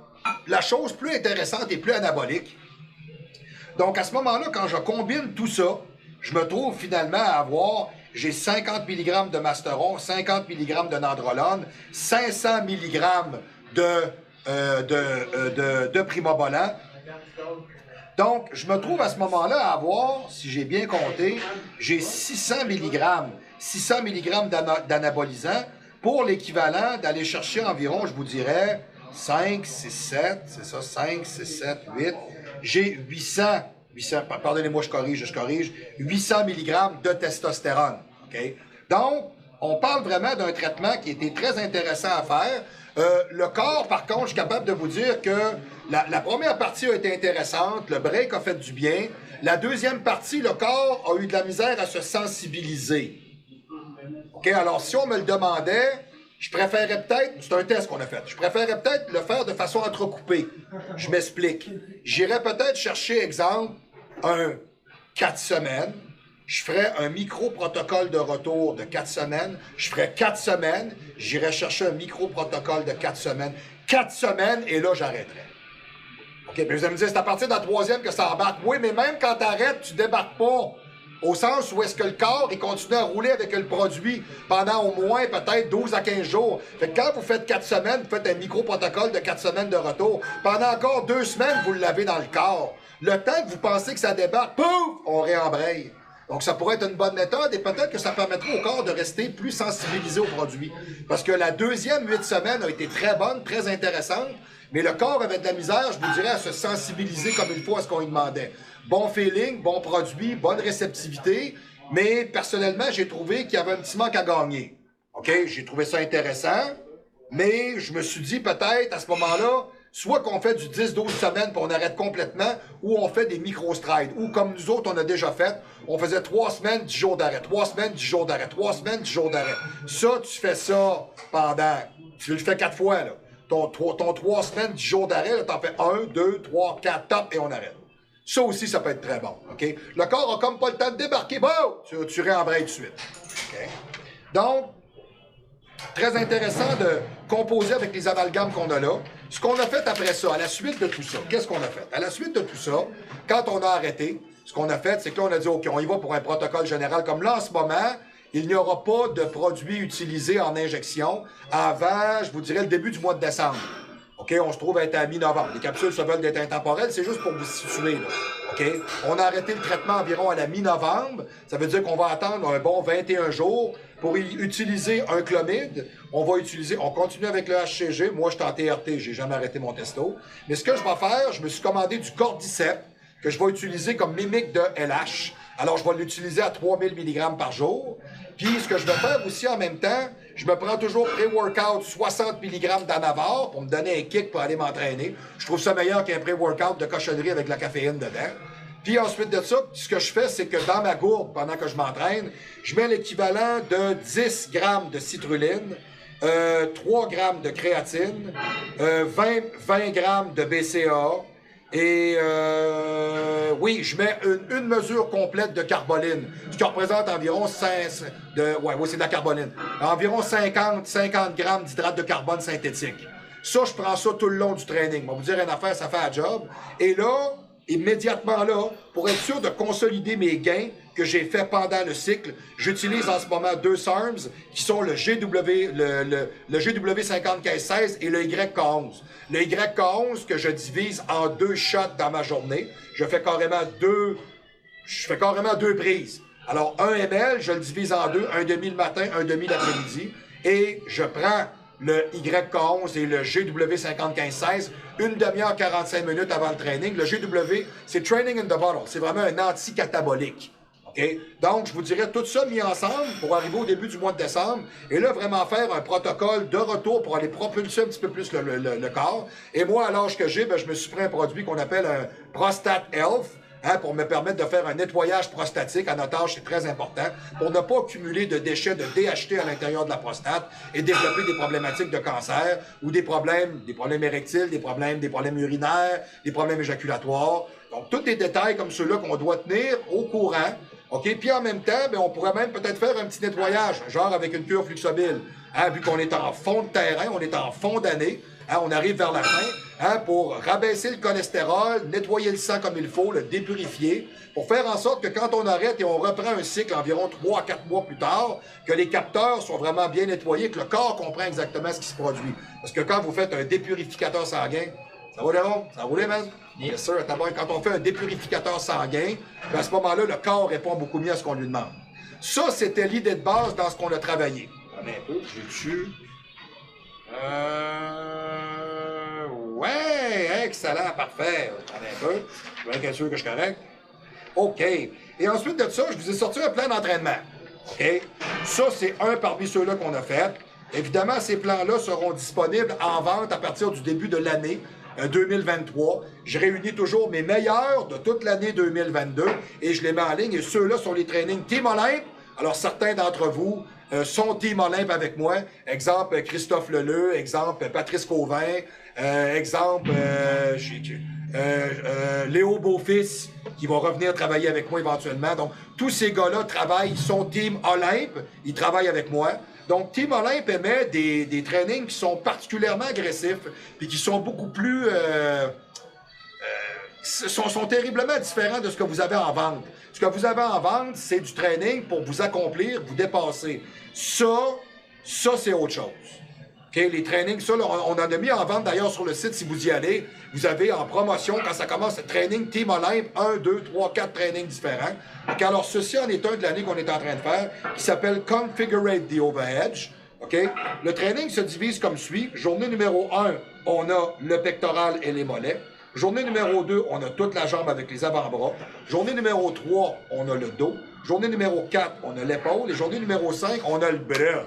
la chose plus intéressante et plus anabolique. Donc, à ce moment-là, quand je combine tout ça, je me trouve finalement à avoir, j'ai 50 mg de Masteron, 50 mg de Nandrolone, 500 mg de Primobolan. Donc, je me trouve à ce moment-là à avoir, si j'ai bien compté, j'ai 600 mg d'anabolisant pour l'équivalent d'aller chercher environ, je vous dirais, 5, 6, 7, c'est ça, 5, 6, 7, 8. J'ai 800, pardonnez-moi, je corrige, 800 mg de testostérone. Okay? Donc, on parle vraiment d'un traitement qui était très intéressant à faire. Le corps, par contre, je suis capable de vous dire que la première partie a été intéressante, le break a fait du bien. La deuxième partie, le corps a eu de la misère à se sensibiliser. OK, alors si on me le demandait, je préférerais peut-être, c'est un test qu'on a fait, je préférerais peut-être le faire de façon entrecoupée. Je m'explique. J'irais peut-être chercher, exemple, un 4 semaines, je ferais un micro-protocole de retour de 4 semaines. Je ferais 4 semaines. J'irais chercher un micro-protocole de 4 semaines. 4 semaines, et là, j'arrêterais. OK, mais vous allez me dire, c'est à partir de la 3e que ça embarque. Oui, mais même quand t'arrêtes, tu débarques pas. Au sens où est-ce que le corps, il continue à rouler avec le produit pendant au moins peut-être 12 à 15 jours. Fait que quand vous faites 4 semaines, vous faites un micro-protocole de 4 semaines de retour. Pendant encore 2 semaines, vous l'avez dans le corps. Le temps que vous pensez que ça débarque, pouf, on réembraye. Donc, ça pourrait être une bonne méthode et peut-être que ça permettrait au corps de rester plus sensibilisé au produit. Parce que la 2e 8 semaines a été très bonne, très intéressante, mais le corps avait de la misère, je vous dirais, à se sensibiliser comme il faut à ce qu'on lui demandait. Bon feeling, bon produit, bonne réceptivité, mais personnellement, j'ai trouvé qu'il y avait un petit manque à gagner. OK? J'ai trouvé ça intéressant, mais je me suis dit peut-être à ce moment-là, soit qu'on fait du 10-12 semaines puis on arrête complètement, ou on fait des micro-strides, ou comme nous autres, on a déjà fait, on faisait 3 semaines, 10 jours d'arrêt, 3 semaines, 10 jours d'arrêt, 3 semaines, 10 jours d'arrêt. Ça, tu fais ça pendant, tu le fais 4 fois, là. Ton 3 semaines, 10 jours d'arrêt, t'en fais 1, 2, 3, 4, top, et on arrête. Ça aussi, ça peut être très bon, OK? Le corps a comme pas le temps de débarquer, bon, tu réembrayes tout de suite, OK? Donc, très intéressant de composer avec les amalgames qu'on a là. Ce qu'on a fait après ça, à la suite de tout ça, qu'est-ce qu'on a fait? À la suite de tout ça, quand on a arrêté, ce qu'on a fait, c'est que là, on a dit, OK, on y va pour un protocole général. Comme là, en ce moment, il n'y aura pas de produits utilisés en injection avant, je vous dirais, le début du mois de décembre. OK, on se trouve être à mi-novembre. Les capsules se veulent d'être intemporelles, c'est juste pour vous situer, là. OK? On a arrêté le traitement environ à la mi-novembre. Ça veut dire qu'on va attendre un bon 21 jours pour utiliser un clomide. On continue avec le HCG. Moi, je suis en TRT, j'ai jamais arrêté mon testo. Mais ce que je vais faire, je me suis commandé du cordyceps que je vais utiliser comme mimique de LH. Alors, je vais l'utiliser à 3000 mg par jour. Puis, ce que je vais faire aussi en même temps, je me prends toujours pré-workout 60 mg d'Anavar pour me donner un kick pour aller m'entraîner. Je trouve ça meilleur qu'un pré-workout de cochonnerie avec de la caféine dedans. Puis ensuite de ça, ce que je fais, c'est que dans ma gourde, pendant que je m'entraîne, je mets l'équivalent de 10 grammes de citrulline, 3 grammes de créatine, 20 grammes de BCAA, et oui, je mets une mesure complète de carboline, ce qui représente environ c'est de la carboline. Environ 50 grammes d'hydrate de carbone synthétique. Ça, je prends ça tout le long du training. On va vous dire une affaire, ça fait un job. Et là, immédiatement là, pour être sûr de consolider mes gains que j'ai fait pendant le cycle, j'utilise en ce moment 2 SARMs qui sont le GW50-15-16 et le YK11. Le YK11 que je divise en 2 shots dans ma journée. Je fais carrément deux prises. Alors, 1 ml, je le divise en 2, un demi le matin, un demi l'après-midi. Et je prends le YK11 et le GW50-15-16, une demi-heure, 45 minutes avant le training. Le GW, c'est Training in the Bottle. C'est vraiment un anti-catabolique. Okay? Donc, je vous dirais tout ça mis ensemble pour arriver au début du mois de décembre et là, vraiment faire un protocole de retour pour aller propulser un petit peu plus le corps. Et moi, à l'âge que j'ai, je me suis pris un produit qu'on appelle un Prostate Health, pour me permettre de faire un nettoyage prostatique. À notre âge, c'est très important, pour ne pas accumuler de déchets de DHT à l'intérieur de la prostate et développer des problématiques de cancer ou des problèmes érectiles, des problèmes urinaires, des problèmes éjaculatoires. Donc, tous des détails comme ceux-là qu'on doit tenir au courant. OK? Puis en même temps, on pourrait même peut-être faire un petit nettoyage, genre avec une cure Fluxobile. Vu qu'on est en fond de terrain, on est en fond d'année, on arrive vers la fin, pour rabaisser le cholestérol, nettoyer le sang comme il faut, le dépurifier, pour faire en sorte que quand on arrête et on reprend un cycle environ 3 à 4 mois plus tard, que les capteurs soient vraiment bien nettoyés, que le corps comprend exactement ce qui se produit. Parce que quand vous faites un dépurificateur sanguin, ça va, Léron? Ça roule, man? Bien sûr. Quand on fait un dépurificateur sanguin, à ce moment-là, le corps répond beaucoup mieux à ce qu'on lui demande. Ça, c'était l'idée de base dans ce qu'on a travaillé. Attendez un peu, j'ai dessus. Ouais, excellent, parfait. Attendez un peu. Je vais être sûr que je suis correct. OK. Et ensuite de ça, je vous ai sorti un plan d'entraînement. OK? Ça, c'est un parmi ceux-là qu'on a fait. Évidemment, ces plans-là seront disponibles en vente à partir du début de l'année 2023. Je réunis toujours mes meilleurs de toute l'année 2022 et je les mets en ligne. Et ceux-là sont les trainings Team Olympe. Alors, certains d'entre vous sont Team Olympe avec moi. Exemple, Christophe Leleu. Exemple, Patrice Cauvin. Exemple, Léo Beaufils, qui va revenir travailler avec moi éventuellement. Donc, tous ces gars-là travaillent, ils sont Team Olympe, ils travaillent avec moi. Donc, Team Olympe émet des trainings qui sont particulièrement agressifs, puis qui sont beaucoup plus... sont terriblement différents de ce que vous avez en vente. Ce que vous avez en vente, c'est du training pour vous accomplir, vous dépasser. Ça c'est autre chose. Okay? Les trainings, ça, là, on en a mis en vente d'ailleurs sur le site si vous y allez. Vous avez en promotion, quand ça commence, le training Team Olympe, 1, 2, 3, 4 trainings différents. Okay? Alors, ceci en est un de l'année qu'on est en train de faire, qui s'appelle Configurate the Overedge. Okay? Le training se divise comme suit. Journée numéro 1, on a le pectoral et les mollets. Journée numéro 2, on a toute la jambe avec les avant-bras. Journée numéro 3, on a le dos. Journée numéro 4, on a l'épaule. Et journée numéro 5, on a le bras.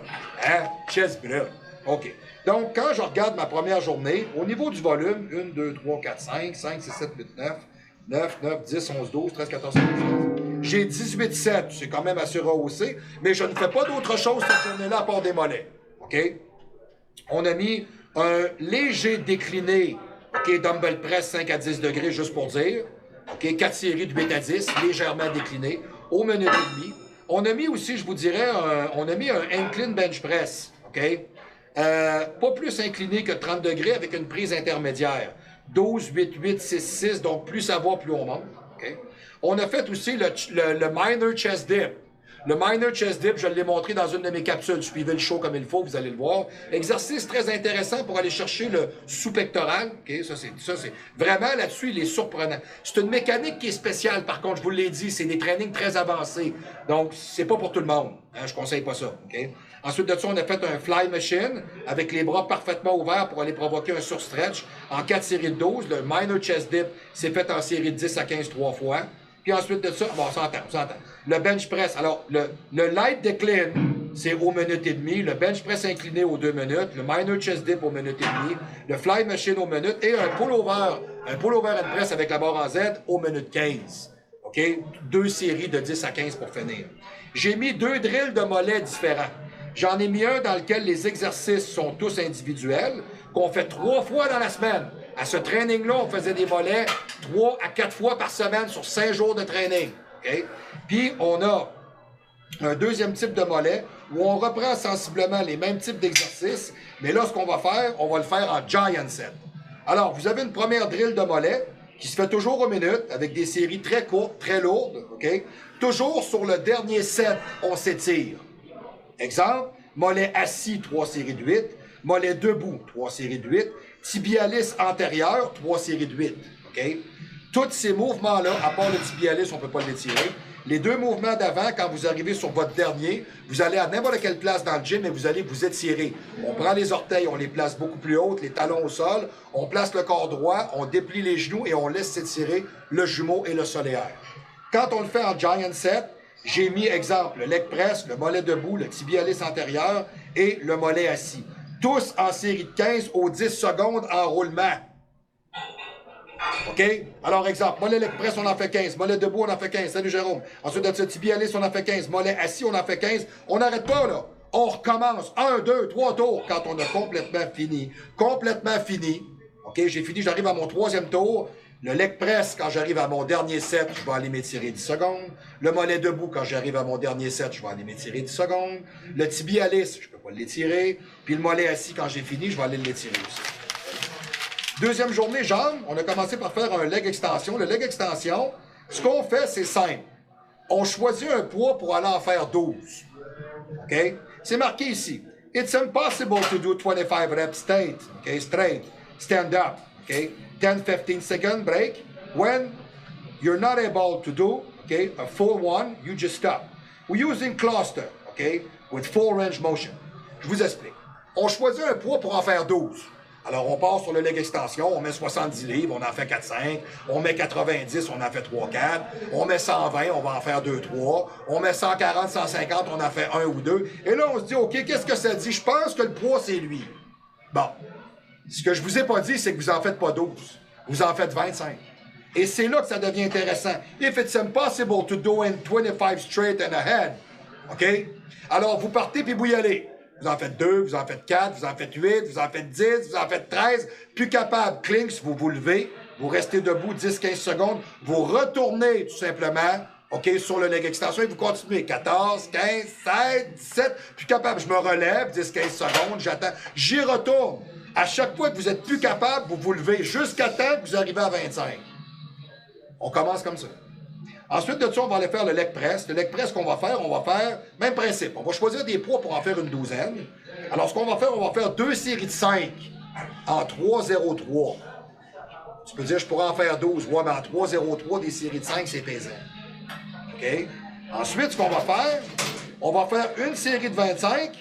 Hein? Chest-bras. OK. Donc, quand je regarde ma première journée, au niveau du volume, 1, 2, 3, 4, 5, 5, 6, 7, 8, 9, 10, 11, 12, 13, 14, 15, 16. J'ai 18,7. C'est quand même assez rehaussé. Mais je ne fais pas d'autre chose cette journée-là à part des mollets. OK? On a mis un léger décliné. OK, dumbbell press 5 à 10 degrés, juste pour dire. OK, 4 séries de 8 à 10, légèrement déclinées, aux minutes et demie. On a mis aussi, je vous dirais, on a mis un incline bench press. OK? Pas plus incliné que 30 degrés avec une prise intermédiaire. 12, 8, 8, 6, 6, donc plus ça va, plus on monte. OK? On a fait aussi le minor chest dip. Le minor chest dip, je l'ai montré dans une de mes capsules. Suivez le show comme il faut, vous allez le voir. Exercice très intéressant pour aller chercher le sous-pectoral. Okay? Ça, c'est vraiment là-dessus, il est surprenant. C'est une mécanique qui est spéciale, par contre, je vous l'ai dit, c'est des trainings très avancés. Donc, c'est pas pour tout le monde. Hein? Je conseille pas ça. Okay? Ensuite de ça, on a fait un fly machine avec les bras parfaitement ouverts pour aller provoquer un surstretch en 4 séries de 12. Le minor chest dip, c'est fait en série de 10 à 15 3 fois. Puis ensuite de ça, bon, on s'entend. Le bench press, alors, le light decline, c'est aux minutes et demie. Le bench press incliné aux 2 minutes. Le minor chest dip aux minutes et demie. Le fly machine aux minutes. Et un pull-over and press avec la barre en Z aux minutes 15. OK? 2 séries de 10 à 15 pour finir. J'ai mis 2 drills de mollets différents. J'en ai mis un dans lequel les exercices sont tous individuels, qu'on fait 3 fois dans la semaine. À ce training-là, on faisait des mollets 3 à 4 fois par semaine sur 5 jours de training. Okay? Puis, on a un deuxième type de mollet où on reprend sensiblement les mêmes types d'exercices, mais là, ce qu'on va faire, on va le faire en giant set. Alors, vous avez une première drill de mollet qui se fait toujours aux minutes avec des séries très courtes, très lourdes. Okay? Toujours sur le dernier set, on s'étire. Exemple, mollet assis, 3 séries de 8. Mollet debout, 3 séries de 8. Tibialis antérieur, 3 séries de 8. OK? Tous ces mouvements-là, à part le tibialis, on ne peut pas l'étirer. Les 2 mouvements d'avant, quand vous arrivez sur votre dernier, vous allez à n'importe quelle place dans le gym et vous allez vous étirer. On prend les orteils, on les place beaucoup plus hautes, les talons au sol, on place le corps droit, on déplie les genoux et on laisse s'étirer le jumeau et le solaire. Quand on le fait en giant set, j'ai mis, exemple, le leg press, le mollet debout, le tibialis antérieur et le mollet assis. Tous en série de 15 aux 10 secondes en roulement. OK? Alors, exemple, mollet leg press, on en fait 15. Mollet debout, on en fait 15. Salut, Jérôme. Ensuite de ça, tibialis, on en fait 15. Mollet assis, on en fait 15. On n'arrête pas, là. On recommence. 1, 2, 3 tours quand on a complètement fini. Complètement fini. OK? J'ai fini, j'arrive à mon 3e tour. Le leg press, quand j'arrive à mon dernier set, je vais aller m'étirer 10 secondes. Le mollet debout, quand j'arrive à mon dernier set, je vais aller m'étirer 10 secondes. Le tibialis, je ne peux pas l'étirer. Puis le mollet assis, quand j'ai fini, je vais aller l'étirer aussi. Deuxième journée, jambes, on a commencé par faire un leg extension. Le leg extension, ce qu'on fait, c'est simple. On choisit un poids pour aller en faire 12. OK? C'est marqué ici. It's impossible to do 25 reps straight. OK? Straight. Stand up. OK? 10-15 second break. When you're not able to do, okay, a full one, you just stop. We're using cluster, okay, with full range motion. Je vous explique. On choisit un poids pour en faire 12. Alors, on part sur le leg extension, on met 70 livres, on en fait 4-5. On met 90, on en fait 3-4. On met 120, on va en faire 2-3. On met 140, 150, on en fait 1 ou 2. Et là, on se dit, OK, qu'est-ce que ça dit? Je pense que le poids, c'est lui. Bon. Ce que je vous ai pas dit, c'est que vous en faites pas 12. Vous en faites 25. Et c'est là que ça devient intéressant. If it's impossible to do in 25 straight and ahead, OK? Alors, vous partez puis vous y allez. vous en faites 2, vous en faites 4, vous en faites 8, vous en faites 10, vous en faites 13. Plus capable, clinks, vous vous levez, vous restez debout 10-15 secondes, vous retournez tout simplement, OK, sur le leg extension et vous continuez. 14, 15, 16, 17. Plus capable, je me relève, 10-15 secondes, j'attends, j'y retourne. À chaque fois que vous êtes plus capable, vous vous levez jusqu'à temps que vous arrivez à 25. On commence comme ça. Ensuite de ça, on va aller faire le leg press. Le leg press qu'on va faire, même principe. On va choisir des poids pour en faire une douzaine. Alors, ce qu'on va faire 2 séries de 5 en 3-0-3. Tu peux dire, je pourrais en faire 12. Ouais, mais en 3-0-3, des séries de 5, c'est pesant. OK? Ensuite, ce qu'on va faire, on va faire une série de 25.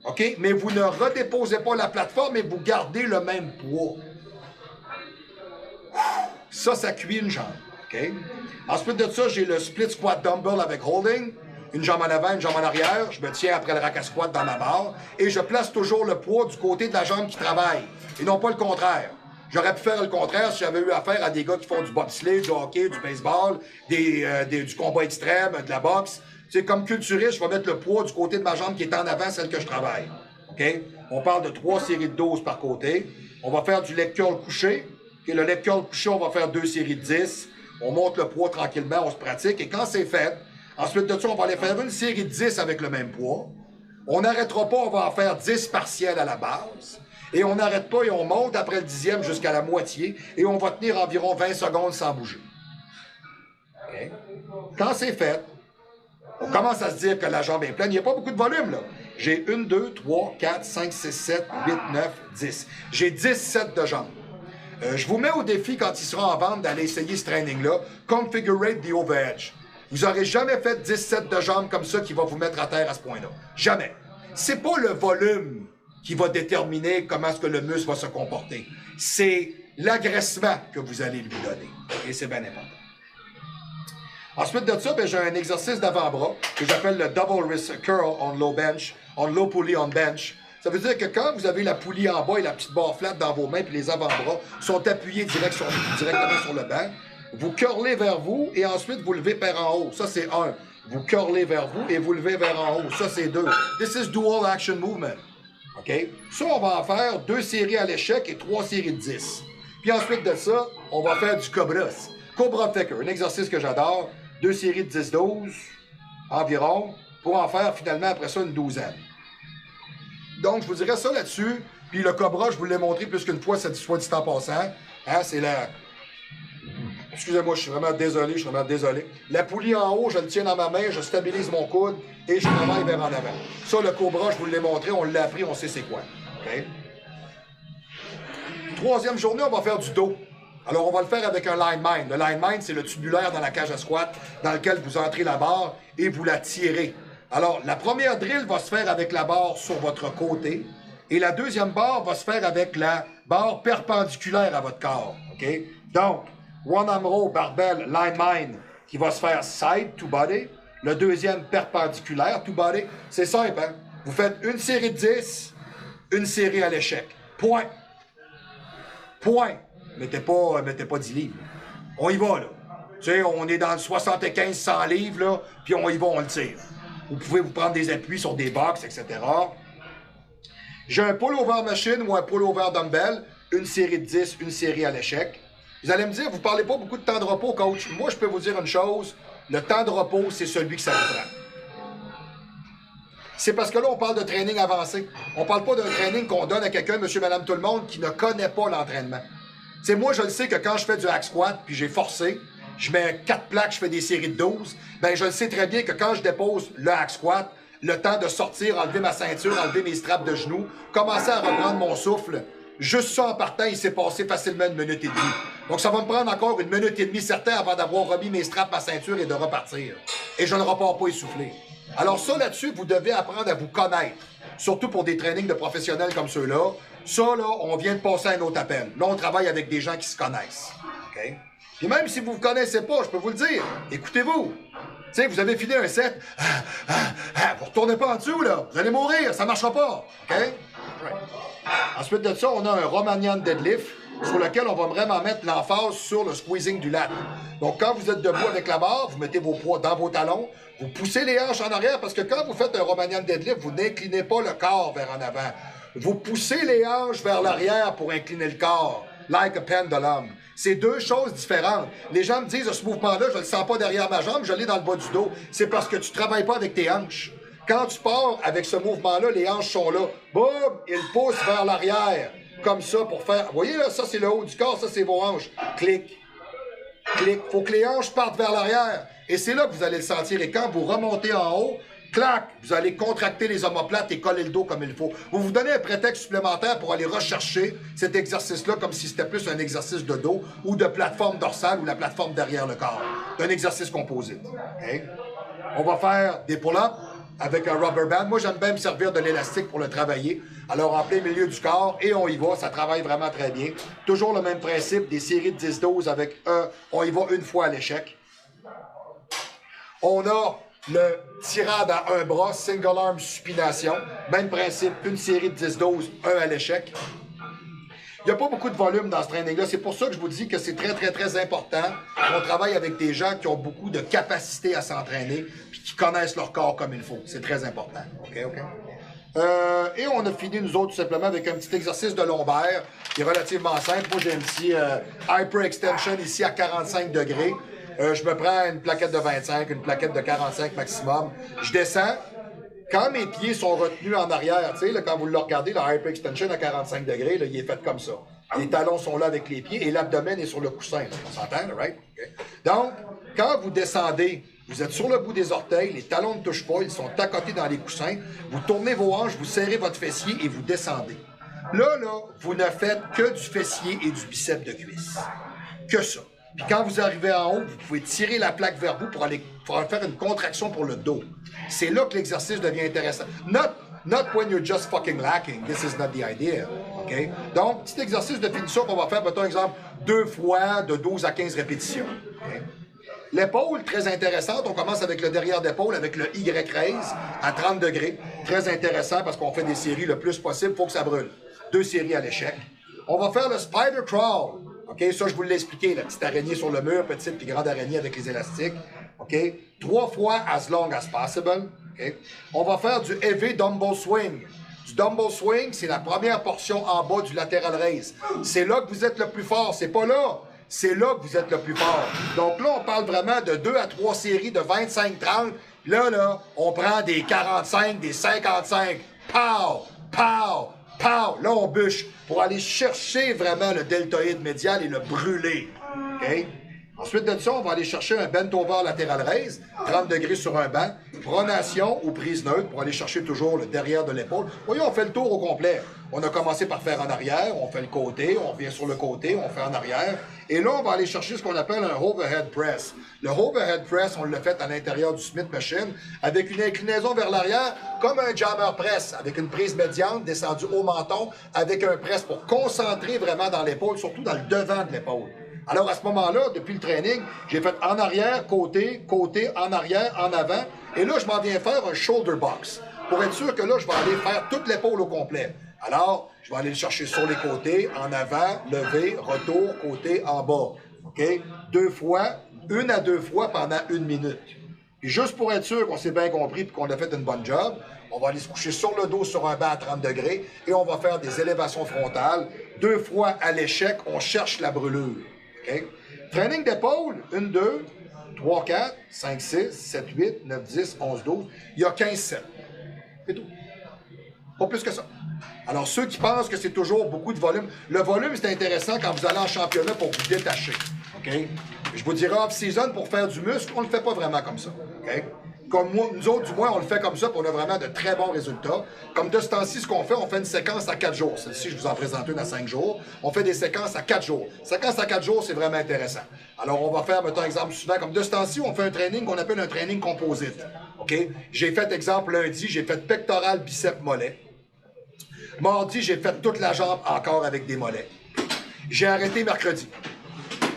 OK? Mais vous ne redéposez pas la plateforme et vous gardez le même poids. Ça cuit une jambe. OK? Ensuite de ça, j'ai le split squat dumbbell avec holding. Une jambe en avant, une jambe en arrière. Je me tiens après le rack à squat dans ma barre. Et je place toujours le poids du côté de la jambe qui travaille. Et non pas le contraire. J'aurais pu faire le contraire si j'avais eu affaire à des gars qui font du bobsleigh, du hockey, du baseball, du combat extrême, de la boxe. C'est comme culturiste, je vais mettre le poids du côté de ma jambe qui est en avant, celle que je travaille. OK? On parle de 3 séries de 12 par côté. On va faire du leg curl couché. Okay, le leg curl couché, on va faire 2 séries de 10. On monte le poids tranquillement, on se pratique. Et quand c'est fait, ensuite de ça, on va aller faire une série de 10 avec le même poids. On n'arrêtera pas, on va en faire 10 partiels à la base. Et on n'arrête pas et on monte après le 10e jusqu'à la moitié. Et on va tenir environ 20 secondes sans bouger. Okay? Quand c'est fait, on commence à se dire que la jambe est pleine. Il n'y a pas beaucoup de volume, là. J'ai 1, 2, 3, 4, 5, 6, 7, 8, 9, 10. J'ai 10 sets de jambes. Je vous mets au défi, quand il sera en vente, d'aller essayer ce training-là. Configurate the overhead. Vous n'aurez jamais fait 10 sets de jambes comme ça qui va vous mettre à terre à ce point-là. Jamais. C'est pas le volume qui va déterminer comment est-ce que le muscle va se comporter. C'est l'agressement que vous allez lui donner. Et c'est bien important. Ensuite de ça, j'ai un exercice d'avant-bras que j'appelle le double wrist curl on low bench, on low pulley on bench. Ça veut dire que quand vous avez la poulie en bas et la petite barre flat dans vos mains, puis les avant-bras sont appuyés directement sur le banc, vous curlez vers vous et ensuite vous levez vers en haut. Ça, c'est 1. Vous curlez vers vous et vous levez vers en haut. Ça, c'est 2. This is dual action movement. OK? Ça, on va en faire 2 séries à l'échec et 3 séries de 10. Puis ensuite de ça, on va faire du cobras. Cobra Picker, un exercice que j'adore. 2 séries de 10-12 environ, pour en faire finalement après ça une douzaine. Donc, je vous dirais ça là-dessus. Puis le cobra, je vous l'ai montré plus qu'une fois, c'est soit dit en passant. Hein, c'est la... Excusez-moi, je suis vraiment désolé. La poulie en haut, je le tiens dans ma main, je stabilise mon coude et je travaille vers en avant. Ça, le cobra, je vous l'ai montré, on l'a appris, on sait c'est quoi. Okay? Troisième journée, on va faire du dos. Alors, on va le faire avec un line mine. Le line mine, c'est le tubulaire dans la cage à squat dans lequel vous entrez la barre et vous la tirez. Alors, la première drill va se faire avec la barre sur votre côté et la deuxième barre va se faire avec la barre perpendiculaire à votre corps. OK? Donc, one arm row, barbell, line mine qui va se faire side to body. Le deuxième perpendiculaire to body. C'est simple, hein? Vous faites une série de 10, une série à l'échec. Point. Point. Mettez pas 10 livres. On y va, là. Tu sais, on est dans le 75-100 livres, là, puis on y va, on le tire. Vous pouvez vous prendre des appuis sur des box, etc. J'ai un pull-over machine ou un pull-over dumbbell, une série de 10, une série à l'échec. Vous allez me dire, vous ne parlez pas beaucoup de temps de repos, coach. Moi, je peux vous dire une chose, le temps de repos, c'est celui que ça vous prend. C'est parce que là, on parle de training avancé. On ne parle pas d'un training qu'on donne à quelqu'un, monsieur, madame, tout le monde, qui ne connaît pas l'entraînement. Tu sais, moi, je le sais que quand je fais du hack squat, puis j'ai forcé, je mets 4 plaques, je fais des séries de 12, ben je le sais très bien que quand je dépose le hack squat, le temps de sortir, enlever ma ceinture, enlever mes straps de genoux, commencer à reprendre mon souffle, juste ça en partant, il s'est passé facilement 1 minute et demie. Donc ça va me prendre encore 1 minute et demie certain avant d'avoir remis mes straps, ma ceinture et de repartir. Et je ne repars pas essoufflé. Alors ça, là-dessus, vous devez apprendre à vous connaître. Surtout pour des trainings de professionnels comme ceux-là. Ça, là, on vient de passer à un autre appel. Là, on travaille avec des gens qui se connaissent. OK? Et même si vous ne vous connaissez pas, je peux vous le dire, écoutez-vous. Tu sais, vous avez fini un set, vous retournez pas en dessous, là. Vous allez mourir, ça ne marchera pas. OK? Right. Ensuite de ça, on a un Romanian deadlift. sur lequel on va vraiment mettre l'emphase sur le squeezing du lat. Donc, quand vous êtes debout avec la barre, vous mettez vos poids dans vos talons, vous poussez les hanches en arrière parce que quand vous faites un Romanian deadlift, vous n'inclinez pas le corps vers en avant. Vous poussez les hanches vers l'arrière pour incliner le corps, like a pendulum. C'est deux choses différentes. Les gens me disent, ce mouvement-là, je ne le sens pas derrière ma jambe, je l'ai dans le bas du dos. C'est parce que tu ne travailles pas avec tes hanches. Quand tu pars avec ce mouvement-là, les hanches sont là. Boum, ils poussent vers l'arrière. Comme ça pour faire... Vous voyez, là, ça, c'est le haut du corps, ça, c'est vos hanches. Clic, clic. Il faut que les hanches partent vers l'arrière. Et c'est là que vous allez le sentir. Et quand vous remontez en haut, clac, vous allez contracter les omoplates et coller le dos comme il faut. Vous vous donnez un prétexte supplémentaire pour aller rechercher cet exercice-là comme si c'était plus un exercice de dos ou de plateforme dorsale ou la plateforme derrière le corps. C'est un exercice composite. Okay? On va faire des pull-ups avec un rubber band. Moi, j'aime bien me servir de l'élastique pour le travailler. Alors, en plein milieu du corps, et on y va. Ça travaille vraiment très bien. Toujours le même principe, des séries de 10-12 avec on y va une fois à l'échec. On a le tirade à un bras, single arm supination. Même principe, une série de 10-12, un à l'échec. Il n'y a pas beaucoup de volume dans ce training-là. C'est pour ça que je vous dis que c'est très, très, très important qu'on travaille avec des gens qui ont beaucoup de capacité à s'entraîner et qui connaissent leur corps comme il faut. C'est très important. OK? Et on a fini, nous autres, tout simplement, avec un petit exercice de lombaire qui est relativement simple. Moi, j'ai un petit hyper extension ici à 45 degrés. Je me prends une plaquette de 25, une plaquette de 45 maximum. Je descends. Quand mes pieds sont retenus en arrière, tu sais, quand vous le regardez, le hyper extension à 45 degrés, là, il est fait comme ça. Les talons sont là avec les pieds et l'abdomen est sur le coussin. Là. On s'entend, là, right? Okay. Donc, quand vous descendez, vous êtes sur le bout des orteils, les talons ne touchent pas, ils sont accotés dans les coussins. Vous tournez vos hanches, vous serrez votre fessier et vous descendez. Là, vous ne faites que du fessier et du biceps de cuisse. Que ça. Puis quand vous arrivez en haut, vous pouvez tirer la plaque vers vous pour aller faire une contraction pour le dos. C'est là que l'exercice devient intéressant. Not when you're just fucking lacking. This is not the idea. Okay? Donc, petit exercice de finition qu'on va faire, mettons exemple, 2 fois de 12 à 15 répétitions. Okay? L'épaule, très intéressante. On commence avec le derrière d'épaule, avec le Y-raise à 30 degrés. Très intéressant parce qu'on fait des séries le plus possible. Il faut que ça brûle. 2 séries à l'échec. On va faire le spider crawl. OK, ça, je vous l'ai expliqué, la petite araignée sur le mur, petite puis grande araignée avec les élastiques. OK? 3 fois as long as possible. OK? On va faire du heavy dumbbell swing. Du dumbbell swing, c'est la première portion en bas du lateral raise. C'est là que vous êtes le plus fort. C'est pas là. C'est là que vous êtes le plus fort. Donc là, on parle vraiment de 2 à 3 séries de 25-30. Là, on prend des 45, des 55. Pow! Pow! Pow! Là, on bûche pour aller chercher vraiment le deltoïde médial et le brûler. OK? Ensuite de ça, on va aller chercher un bent over lateral raise, 30 degrés sur un banc, pronation ou prise neutre pour aller chercher toujours le derrière de l'épaule. Voyez, on fait le tour au complet. On a commencé par faire en arrière, on fait le côté, on revient sur le côté, on fait en arrière. Et là, on va aller chercher ce qu'on appelle un overhead press. Le overhead press, on l'a fait à l'intérieur du Smith Machine avec une inclinaison vers l'arrière, comme un jammer press, avec une prise médiane descendue au menton, avec un press pour concentrer vraiment dans l'épaule, surtout dans le devant de l'épaule. Alors, à ce moment-là, depuis le training, j'ai fait en arrière, côté, côté, en arrière, en avant. Et là, je m'en viens faire un shoulder box. Pour être sûr que là, je vais aller faire toute l'épaule au complet. Alors, je vais aller le chercher sur les côtés, en avant, lever, retour, côté, en bas. OK? 2 fois, 1 à 2 fois pendant 1 minute. Puis juste pour être sûr qu'on s'est bien compris et qu'on a fait une bonne job, on va aller se coucher sur le dos sur un banc à 30 degrés et on va faire des élévations frontales. 2 fois à l'échec, on cherche la brûlure. Okay. Training d'épaule, 1, 2, 3, 4, 5, 6, 7, 8, 9, 10, 11, 12. Il y a 15 sets. C'est tout. Pas plus que ça. Alors, ceux qui pensent que c'est toujours beaucoup de volume, le volume, c'est intéressant quand vous allez en championnat pour vous détacher. Okay. Je vous dirais off-season, pour faire du muscle, on ne le fait pas vraiment comme ça. Okay. Comme moi, nous autres, du moins, on le fait comme ça, puis on a vraiment de très bons résultats. Comme de ce temps-ci, ce qu'on fait, on fait une séquence à 4 jours. Celle-ci, je vous en présente une à 5 jours. On fait des séquences à 4 jours. Séquence à 4 jours, c'est vraiment intéressant. Alors, on va faire, mettons, exemple suivant, comme de ce temps-ci, on fait un training qu'on appelle un training composite. OK? J'ai fait, exemple, lundi, j'ai fait pectoral, biceps, mollet. Mardi, j'ai fait toute la jambe encore avec des mollets. J'ai arrêté mercredi.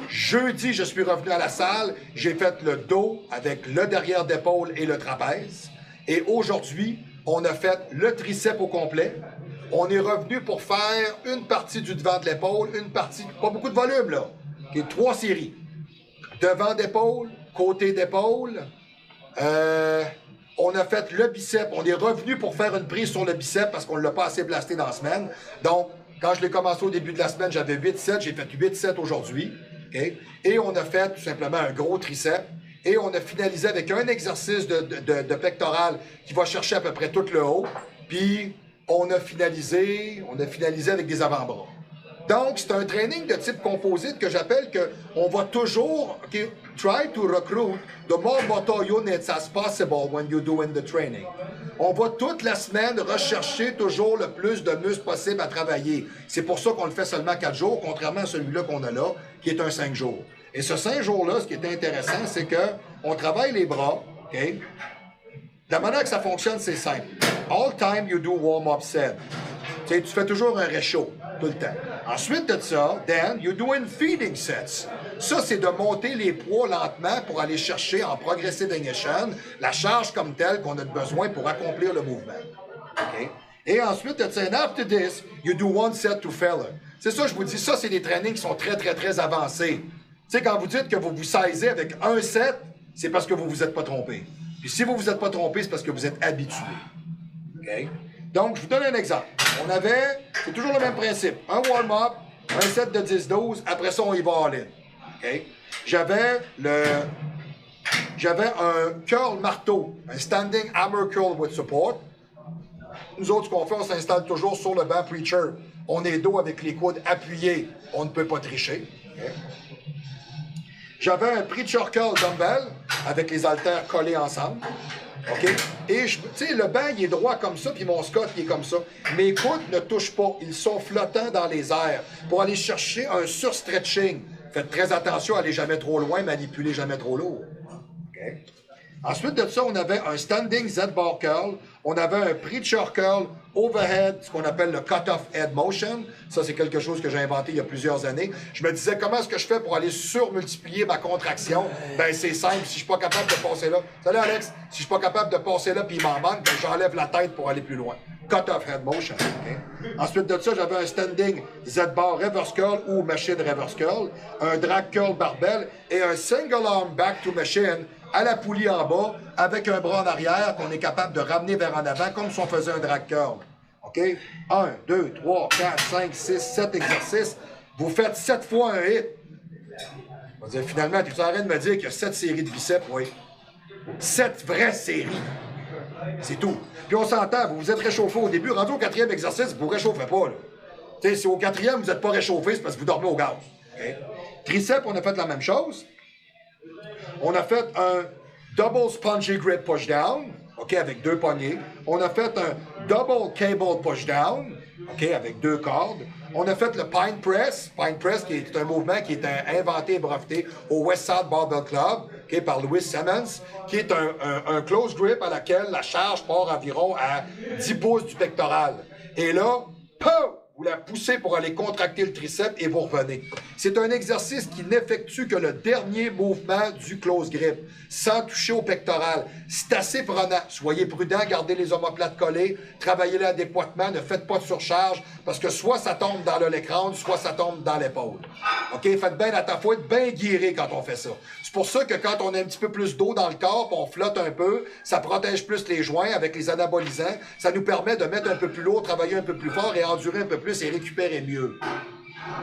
Jeudi, je suis revenu à la salle, j'ai fait le dos avec le derrière d'épaule et le trapèze. Et aujourd'hui, on a fait le triceps au complet, on est revenu pour faire une partie du devant de l'épaule, une partie, pas beaucoup de volume là, qui est 3 séries. Devant d'épaule, côté d'épaule, on a fait le bicep, on est revenu pour faire une prise sur le bicep parce qu'on ne l'a pas assez blasté dans la semaine. Donc, quand je l'ai commencé au début de la semaine, j'avais 8 sets, j'ai fait 8 sets aujourd'hui. Okay? Et on a fait tout simplement un gros triceps. Et on a finalisé avec un exercice de pectoral qui va chercher à peu près tout le haut. Puis, on a finalisé avec des avant-bras. Donc, c'est un training de type composite que j'appelle qu'on va toujours try to recruit the more motor units as possible when you're doing the training. On va toute la semaine rechercher toujours le plus de muscles possible à travailler. C'est pour ça qu'on le fait seulement 4 jours, contrairement à celui-là qu'on a là, qui est un 5 jours. Et ce 5 jours-là, ce qui est intéressant, c'est qu'on travaille les bras, OK? La manière que ça fonctionne, c'est simple. All time you do warm-up set. Tu fais toujours un réchaud, tout le temps. Ensuite de ça, then, you're doing feeding sets. Ça, c'est de monter les poids lentement pour aller chercher en progressive ignition la charge comme telle qu'on a besoin pour accomplir le mouvement. Okay? Et ensuite de ça, and after this, you do 1 set to failure. C'est ça, je vous dis, ça, c'est des trainings qui sont très, très, très avancés. Tu sais, quand vous dites que vous vous saisez avec un set, c'est parce que vous vous êtes pas trompé. Puis si vous vous êtes pas trompé, c'est parce que vous êtes habitué. OK? Donc, je vous donne un exemple. C'est toujours le même principe. Un warm-up, un set de 10-12, après ça, on y va all-in. Okay? J'avais un curl marteau, un standing hammer curl with support. Nous autres, ce qu'on fait, on s'installe toujours sur le banc preacher. On est dos avec les coudes appuyés. On ne peut pas tricher. Okay? J'avais un preacher curl dumbbell avec les haltères collés ensemble. OK? Et, tu sais, le banc, il est droit comme ça, puis mon Scott, il est comme ça. Mes coudes ne touchent pas. Ils sont flottants dans les airs pour aller chercher un surstretching. Faites très attention à aller jamais trop loin, manipuler jamais trop lourd. OK? Ensuite de ça, on avait un standing Z-bar curl. On avait un preacher curl overhead, ce qu'on appelle le cut-off head motion. Ça, c'est quelque chose que j'ai inventé il y a plusieurs années. Je me disais, comment est-ce que je fais pour aller surmultiplier ma contraction? Ben, c'est simple. Si je suis pas capable de passer là... Salut, Alex! Si je suis pas capable de passer là puis il m'en manque, ben, j'enlève la tête pour aller plus loin. Cut-off head motion. Okay? Ensuite de ça, j'avais un standing Z-bar reverse curl ou machine reverse curl, un drag curl barbell et un single arm back to machine à la poulie en bas, avec un bras en arrière qu'on est capable de ramener vers en avant, comme si on faisait un drag curl. OK? 1, 2, 3, 4, 5, 6, 7 exercices. Vous faites 7 fois un hit. On va dire, finalement, tu es en train de me dire qu'il y a 7 séries de biceps? Oui. 7 vraies séries. C'est tout. Puis on s'entend, vous vous êtes réchauffé au début. Rendu au 4e exercice, vous ne vous réchauffez pas. Là. Si au 4e, vous n'êtes pas réchauffé, c'est parce que vous dormez au gaz. Okay? Triceps, on a fait la même chose. On a fait un double spongy grip push-down, OK, avec 2 poignées. On a fait un double cable push-down, OK, avec 2 cordes. On a fait le pine press qui est un mouvement qui est inventé et breveté au Westside Barbell Club, OK, par Louis Simmons, qui est un close grip à laquelle la charge part environ à 10 pouces du pectoral. Et là, pow! Vous la poussez pour aller contracter le triceps et vous revenez. C'est un exercice qui n'effectue que le dernier mouvement du close grip, sans toucher au pectoral. C'est assez prenant. Soyez prudent, gardez les omoplates collées, travaillez-les adéquatement, ne faites pas de surcharge, parce que soit ça tombe dans l'écran, soit ça tombe dans l'épaule. OK? Faites bien attention, faut être bien guéri quand on fait ça. C'est pour ça que quand on a un petit peu plus d'eau dans le corps, on flotte un peu, ça protège plus les joints avec les anabolisants, ça nous permet de mettre un peu plus lourd, travailler un peu plus fort et endurer un peu plus et récupérer mieux.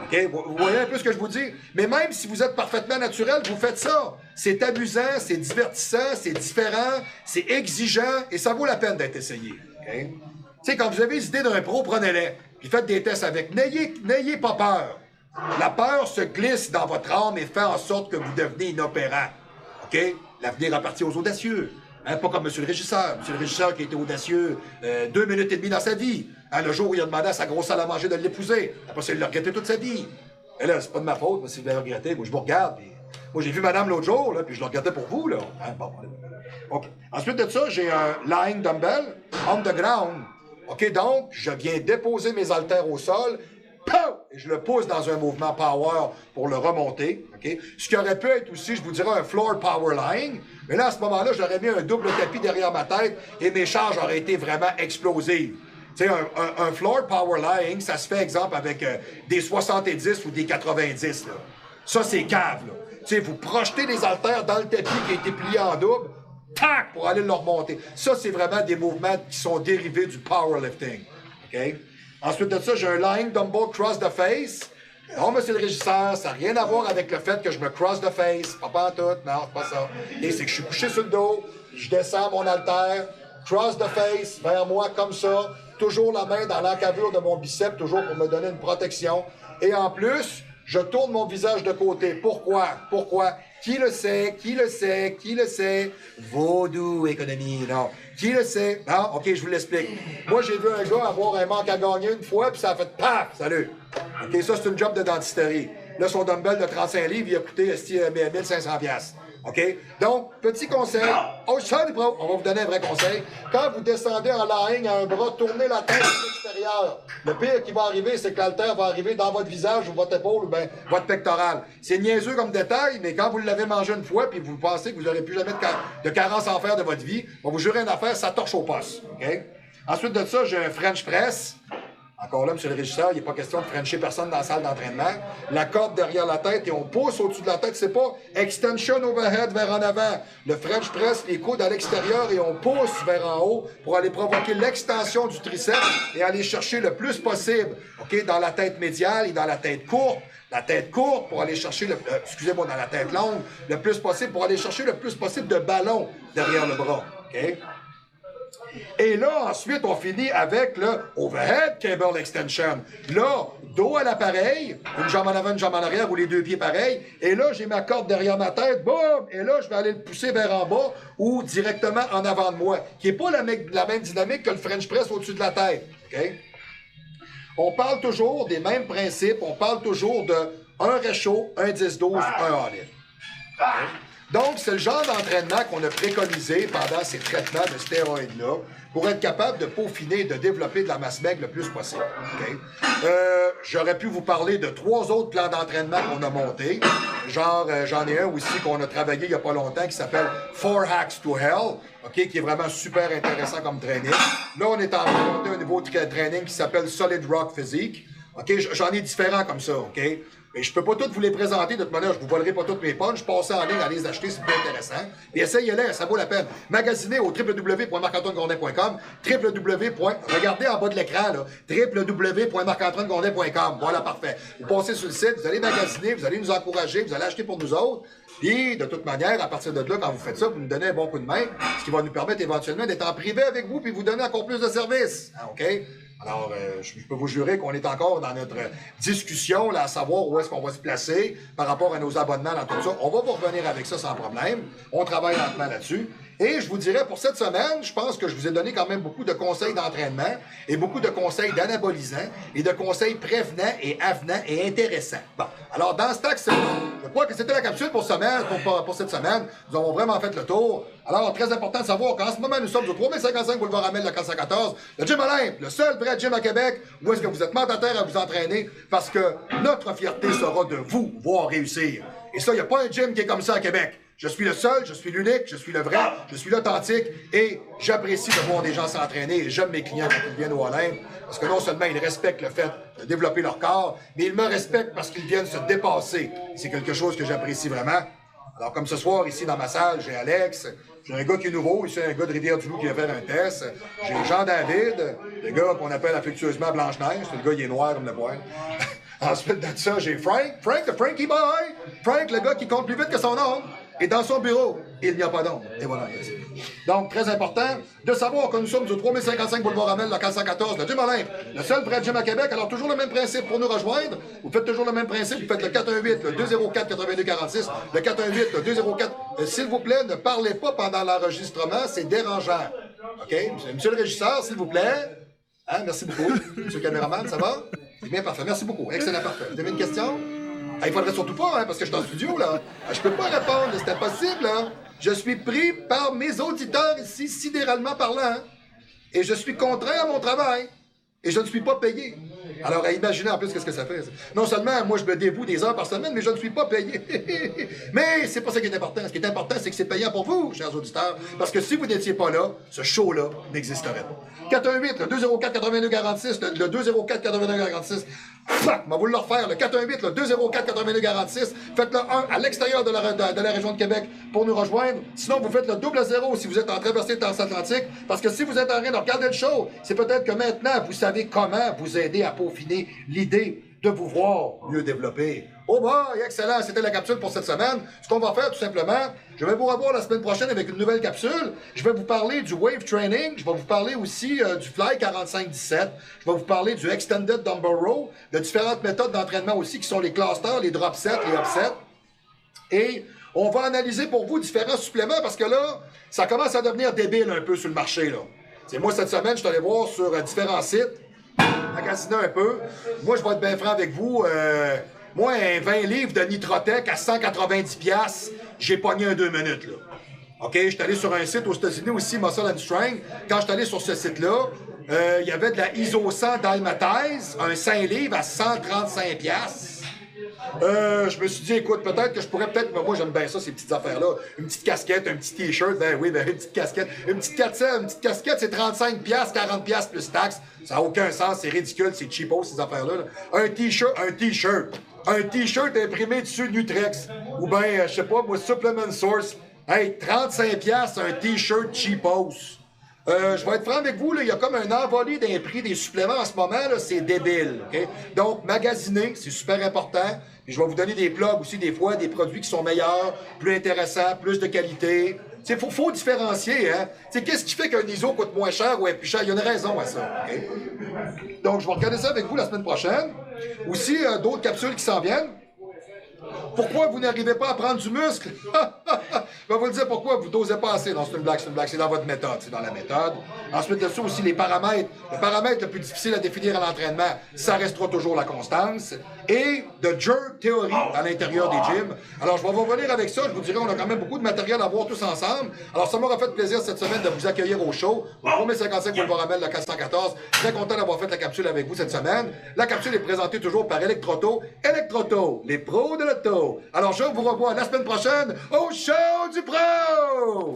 OK? Vous voyez un peu ce que je vous dis? Mais même si vous êtes parfaitement naturel, vous faites ça. C'est amusant, c'est divertissant, c'est différent, c'est exigeant et ça vaut la peine d'être essayé. OK? Tu sais, quand vous avez les idées d'un pro, prenez-les. Puis faites des tests avec. N'ayez pas peur. La peur se glisse dans votre âme et fait en sorte que vous devenez inopérant. OK? L'avenir appartient aux audacieux. Hein, pas comme M. le régisseur. M. le régisseur qui a été audacieux 2 minutes et demie dans sa vie. Hein, le jour où il a demandé à sa grosse salle à manger de l'épouser. Après ça, il l'a regretté toute sa vie. Et là, c'est pas de ma faute, moi, si vous l'avez regretté. Moi, je vous regarde. Puis... Moi, j'ai vu madame l'autre jour, là, puis je le regardais pour vous, là. Hein, bon, OK. Ensuite de ça, j'ai un lying dumbbell on the ground. OK, donc, je viens déposer mes haltères au sol. Pow! Et je le pousse dans un mouvement power pour le remonter. Okay? Ce qui aurait pu être aussi, je vous dirais, un floor power lying. Mais là, à ce moment-là, j'aurais mis un double tapis derrière ma tête et mes charges auraient été vraiment explosives. Tu sais, un floor power lying, ça se fait, exemple, avec des 70 ou des 90, là. Ça, c'est cave, là. Tu sais, vous projetez les haltères dans le tapis qui a été plié en double, tac, pour aller le remonter. Ça, c'est vraiment des mouvements qui sont dérivés du powerlifting. OK? Ensuite de ça, j'ai un lying dumbbell cross the face. Non, monsieur le régisseur, ça n'a rien à voir avec le fait que je me cross the face. Pas en tout, non, c'est pas ça. Et c'est que je suis couché sur le dos, je descends mon haltère, cross the face, vers moi comme ça, toujours la main dans l'encavure de mon biceps, toujours pour me donner une protection. Et en plus, je tourne mon visage de côté. Pourquoi? Pourquoi? Qui le sait? Qui le sait? Qui le sait? Vaudou économie, non. Qui le sait? Non? OK, je vous l'explique. Moi, j'ai vu un gars avoir un manque à gagner une fois, puis ça a fait paf! Salut! OK, ça, c'est une job de dentisterie. Là, son dumbbell de 35 livres, il a coûté 1500$. OK? Donc, petit conseil. Oh, salut, bro! On va vous donner un vrai conseil. Quand vous descendez en lying à un bras, tournez la tête à l'extérieur. Le pire qui va arriver, c'est que l'haltère va arriver dans votre visage ou votre épaule ou bien votre pectoral. C'est niaiseux comme détail, mais quand vous l'avez mangé une fois puis vous pensez que vous n'aurez plus jamais de carence en fer de votre vie, on va vous jurer une affaire, ça torche au poste. OK? Ensuite de ça, j'ai un French press. Encore là, monsieur le régisseur, il n'est pas question de frencher personne dans la salle d'entraînement. La corde derrière la tête et on pousse au-dessus de la tête. C'est pas extension overhead vers en avant. Le French press, les coudes à l'extérieur et on pousse vers en haut pour aller provoquer l'extension du triceps et aller chercher le plus possible, OK, dans la tête médiale et dans la tête courte. La tête courte pour aller chercher excusez-moi, dans la tête longue, le plus possible pour aller chercher le plus possible de ballon derrière le bras. OK? Et là, ensuite, on finit avec le overhead cable extension. Là, dos à l'appareil, une jambe en avant, une jambe en arrière, ou les deux pieds pareils. Et là, j'ai ma corde derrière ma tête, boum! Et là, je vais aller le pousser vers en bas ou directement en avant de moi, qui n'est pas la même dynamique que le French press au-dessus de la tête. OK? On parle toujours des mêmes principes. On parle toujours de un réchaud, un 10-12, un all-in. Okay? Donc, c'est le genre d'entraînement qu'on a préconisé pendant ces traitements de stéroïdes-là pour être capable de peaufiner et de développer de la masse maigre le plus possible. Okay? J'aurais pu vous parler de 3 autres plans d'entraînement qu'on a montés. Genre, j'en ai un aussi qu'on a travaillé il n'y a pas longtemps qui s'appelle 4 Hacks to Hell, okay? Qui est vraiment super intéressant comme training. Là, on est en train de monter un nouveau training qui s'appelle Solid Rock Physique. Okay? J'en ai différents comme ça. Okay? Mais je peux pas toutes vous les présenter, de toute manière, je vous volerai pas toutes mes punches. Passez en ligne, allez les acheter, c'est plus intéressant. Et essayez-les, ça vaut la peine. Magasinez au www.marc-antoine-gondin.com, regardez en bas de l'écran, là, www.marc-antoine-gondin.com. Voilà, parfait. Vous passez sur le site, vous allez magasiner, vous allez nous encourager, vous allez acheter pour nous autres. Puis, de toute manière, à partir de là, quand vous faites ça, vous nous donnez un bon coup de main, ce qui va nous permettre éventuellement d'être en privé avec vous puis vous donner encore plus de services. OK? Alors, je peux vous jurer qu'on est encore dans notre discussion, là, à savoir où est-ce qu'on va se placer par rapport à nos abonnements dans tout ça. On va vous revenir avec ça sans problème. On travaille lentement là-dessus. Et je vous dirais, pour cette semaine, je pense que je vous ai donné quand même beaucoup de conseils d'entraînement et beaucoup de conseils d'anabolisants et de conseils prévenants et avenants et intéressants. Bon, alors dans ce axe, je crois que c'était la capsule pour cette semaine. Nous avons vraiment fait le tour. Alors, très important de savoir qu'en ce moment, nous sommes au 3055 boulevard Amel, le 414, le Gym Olympe, le seul vrai gym à Québec, où est-ce que vous êtes mandataire à vous entraîner, parce que notre fierté sera de vous voir réussir. Et ça, il n'y a pas un gym qui est comme ça à Québec. Je suis le seul, je suis l'unique, je suis le vrai, je suis l'authentique et j'apprécie de voir des gens s'entraîner et j'aime mes clients quand ils viennent au Olympe parce que non seulement ils respectent le fait de développer leur corps, mais ils me respectent parce qu'ils viennent se dépasser. C'est quelque chose que j'apprécie vraiment. Alors comme ce soir, ici dans ma salle, j'ai Alex, j'ai un gars qui est nouveau, ici un gars de Rivière-du-Loup qui va faire un test, j'ai Jean-David, le gars qu'on appelle affectueusement Blanche-Neige, c'est le gars qui est noir comme le poil. Ensuite de ça, j'ai Frank, the Frankie Boy, Frank, le gars qui compte plus vite que son oncle. Et dans son bureau, il n'y a pas d'ombre. Et voilà. Donc, très important de savoir que nous sommes au 3055 boulevard Amel, le 414, le Gym Olympe, le seul vrai gym à Québec. Alors, toujours le même principe pour nous rejoindre. Vous faites toujours le même principe. Vous faites le 418, le 204-8246, le 418, le 204. S'il vous plaît, ne parlez pas pendant l'enregistrement. C'est dérangeant. OK? Monsieur le régisseur, s'il vous plaît. Hein? Merci beaucoup. Monsieur le caméraman, ça va? C'est bien parfait. Merci beaucoup. Excellent, parfait. Vous avez une question? Ah, il faudrait surtout pas, hein, parce que je suis en studio, là. Ah, je peux pas répondre, c'est impossible, là. Je suis pris par mes auditeurs ici, sidéralement parlant, et je suis contraint à mon travail, et je ne suis pas payé. Alors, imaginez en plus qu'est-ce que ça fait. Non seulement, moi, je me dévoue des heures par semaine, mais je ne suis pas payé. Mais c'est pas ça qui est important. Ce qui est important, c'est que c'est payant pour vous, chers auditeurs. Parce que si vous n'étiez pas là, ce show-là n'existerait pas. 418, le 204-82-46, le 204-82-46. Fuck, on va vous le refaire, le 418, le 204-82-46. Faites le 1 à l'extérieur de la région de Québec pour nous rejoindre. Sinon, vous faites le double 0 si vous êtes en traversée transatlantique. Parce que si vous êtes en train de regarder le show, c'est peut-être que maintenant, vous savez comment vous aider à peaufiner l'idée de vous voir mieux développer. Oh boy, excellent, c'était la capsule pour cette semaine. Ce qu'on va faire tout simplement, je vais vous revoir la semaine prochaine avec une nouvelle capsule. Je vais vous parler du Wave Training, je vais vous parler aussi du Fly 45-17, je vais vous parler du Extended Dumbbell Row, de différentes méthodes d'entraînement aussi qui sont les clusters, les drop sets, les upsets. Et on va analyser pour vous différents suppléments parce que là, ça commence à devenir débile un peu sur le marché, là. C'est moi, cette semaine, je suis allé voir sur différents sites, magasiner un peu. Moi, je vais être bien franc avec vous. Moi, un 20 livres de Nitrotech à 190$, j'ai pogné un 2 minutes, là. OK? Je suis allé sur un site aux États-Unis aussi, Muscle and Strength. Quand je suis allé sur ce site-là, il y avait de la Iso-100 Dalmatise, un 5 livres à 135$. Je me suis dit, écoute, peut-être que je pourrais moi j'aime bien ça, ces petites affaires-là. Une petite casquette, un petit t-shirt, ben oui, ben une petite casquette. Une petite casquette, c'est 35$, 40$ plus taxes. Ça n'a aucun sens, c'est ridicule, c'est cheapo, ces affaires-là. Là. Un t-shirt imprimé dessus Nutrex. Ou ben, je sais pas, moi, Supplement Source. Hey, 35$, un t-shirt cheapos. Je vais être franc avec vous, là, il y a comme un envolé d'un prix des suppléments en ce moment, c'est débile. Okay? Donc, magasiner, c'est super important. Et je vais vous donner des plugs aussi, des fois, des produits qui sont meilleurs, plus intéressants, plus de qualité. Il faut différencier. Hein? Qu'est-ce qui fait qu'un ISO coûte moins cher ou est plus cher? Il y a une raison à ça. Okay? Donc, je vais regarder ça avec vous la semaine prochaine. Aussi, d'autres capsules qui s'en viennent. Pourquoi vous n'arrivez pas à prendre du muscle? Je vais vous le dire pourquoi vous dosez pas assez. Non, c'est une blague, c'est dans votre méthode, c'est dans la méthode. Ensuite de ça aussi, les paramètres. Le paramètre le plus difficile à définir à l'entraînement, ça restera toujours la constance. Et de jerk theory à l'intérieur des gyms. Alors, je vais vous revenir avec ça. Je vous dirai, on a quand même beaucoup de matériel à voir tous ensemble. Alors, ça m'aura fait plaisir cette semaine de vous accueillir au show. Au 3055 Boulevard Amel, le 414. Très content d'avoir fait la capsule avec vous cette semaine. La capsule est présentée toujours par Electroto. Electroto, les pros de l'auto. Alors, je vous revois la semaine prochaine au show du pro!